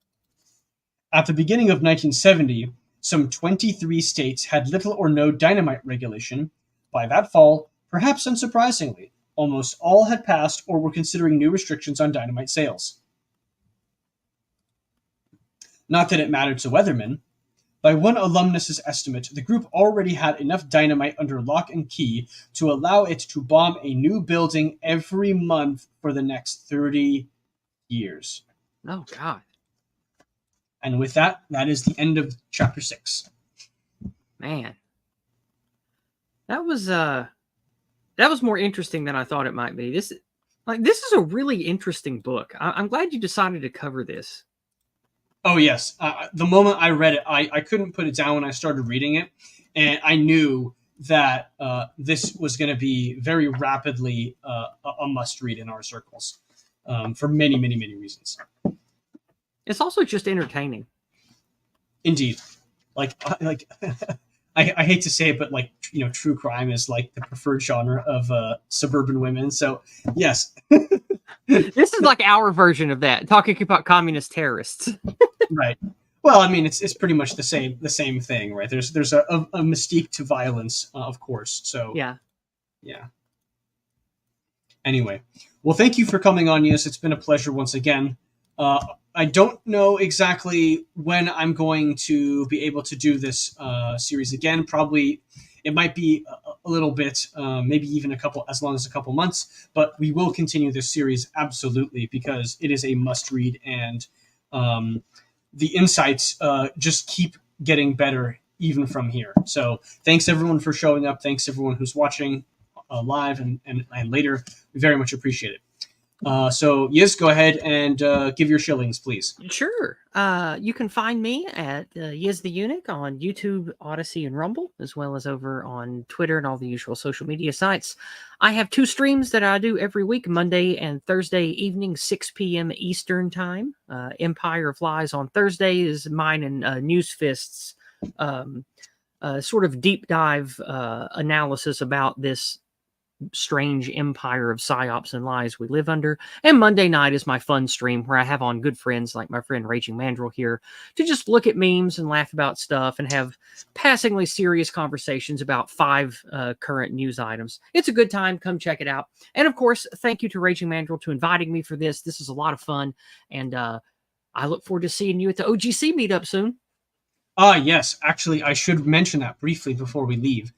Speaker 1: At the beginning of 1970, some 23 states had little or no dynamite regulation. By that fall, perhaps unsurprisingly, almost all had passed or were considering new restrictions on dynamite sales. Not that it mattered to Weatherman. By one alumnus's estimate, the group already had enough dynamite under lock and key to allow it to bomb a new building every month for the next 30 years.
Speaker 2: Oh, God.
Speaker 1: And with that, that is the end of chapter 6.
Speaker 2: Man. That was more interesting than I thought it might be. This is a really interesting book. I'm glad you decided to cover this.
Speaker 1: Oh, yes. The moment I read it, I couldn't put it down when I started reading it. And I knew that this was going to be very rapidly a must-read in our circles for many, many, many reasons.
Speaker 2: It's also just entertaining.
Speaker 1: Indeed. Like I hate to say it, but true crime is like the preferred genre of suburban women. So, yes.
Speaker 2: This is like our version of that, talking about communist terrorists.
Speaker 1: Right. Well, I mean, it's pretty much the same thing, right? There's a mystique to violence, of course. So
Speaker 2: yeah.
Speaker 1: Anyway, well, thank you for coming on, Yizz. It's been a pleasure once again. I don't know exactly when I'm going to be able to do this series again. Probably it might be a little bit, maybe even as long as a couple months. But we will continue this series absolutely because it is a must-read, and the insights just keep getting better even from here. So thanks everyone for showing up. Thanks everyone who's watching live and later. We very much appreciate it. So, Yizz, go ahead and give your shillings, please.
Speaker 2: Sure. You can find me at Yizz the Eunuch on YouTube, Odyssey, and Rumble, as well as over on Twitter and all the usual social media sites. I have 2 streams that I do every week, Monday and Thursday evening, 6 p.m. Eastern Time. Empire of Lies on Thursday is mine and Newsfist's sort of deep dive analysis about this strange empire of psyops and lies we live under. And Monday night is my fun stream where I have on good friends like my friend Raging Mandrill here to just look at memes and laugh about stuff and have passingly serious conversations about 5 current news items. It's a good time. Come check it out. And of course, thank you to Raging Mandrill to inviting me for this. This is a lot of fun. And I look forward to seeing you at the OGC meetup soon.
Speaker 1: Yes. Actually, I should mention that briefly before we leave.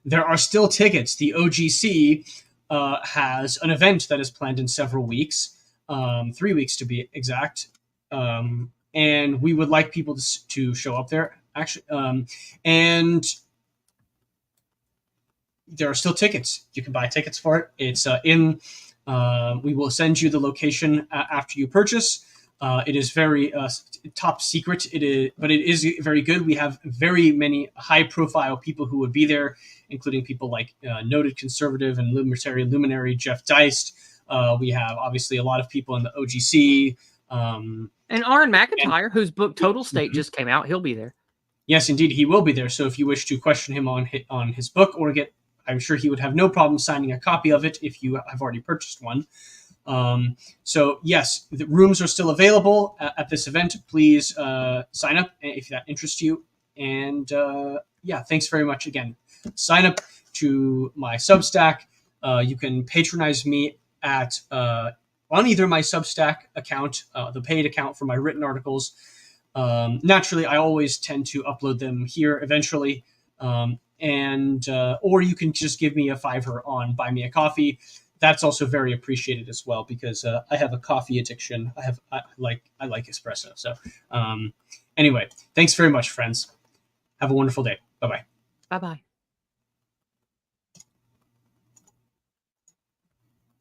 Speaker 1: There are still tickets. The OGC has an event that is planned in several weeks, 3 weeks to be exact, and we would like people to show up there. Actually, and there are still tickets. You can buy tickets for it. It's we will send you the location after you purchase. It is very top secret. But it is very good. We have very many high-profile people who would be there, including people like noted conservative and libertarian luminary Jeff Deist. We have obviously a lot of people in the OGC.
Speaker 2: And Aaron McIntyre, whose book Total State just came out, he'll be there. Yes,
Speaker 1: indeed, he will be there. So if you wish to question him on his book or I'm sure he would have no problem signing a copy of it if you have already purchased one. So yes, the rooms are still available at this event. Please sign up if that interests you. And thanks very much again. Sign up to my Substack. You can patronize me at on either my Substack account, the paid account for my written articles. Naturally, I always tend to upload them here eventually. Or you can just give me a $5 on Buy Me a Coffee. That's also very appreciated as well because I have a coffee addiction. I like espresso. So anyway, thanks very much, friends. Have a wonderful day. Bye-bye.
Speaker 2: Bye-bye.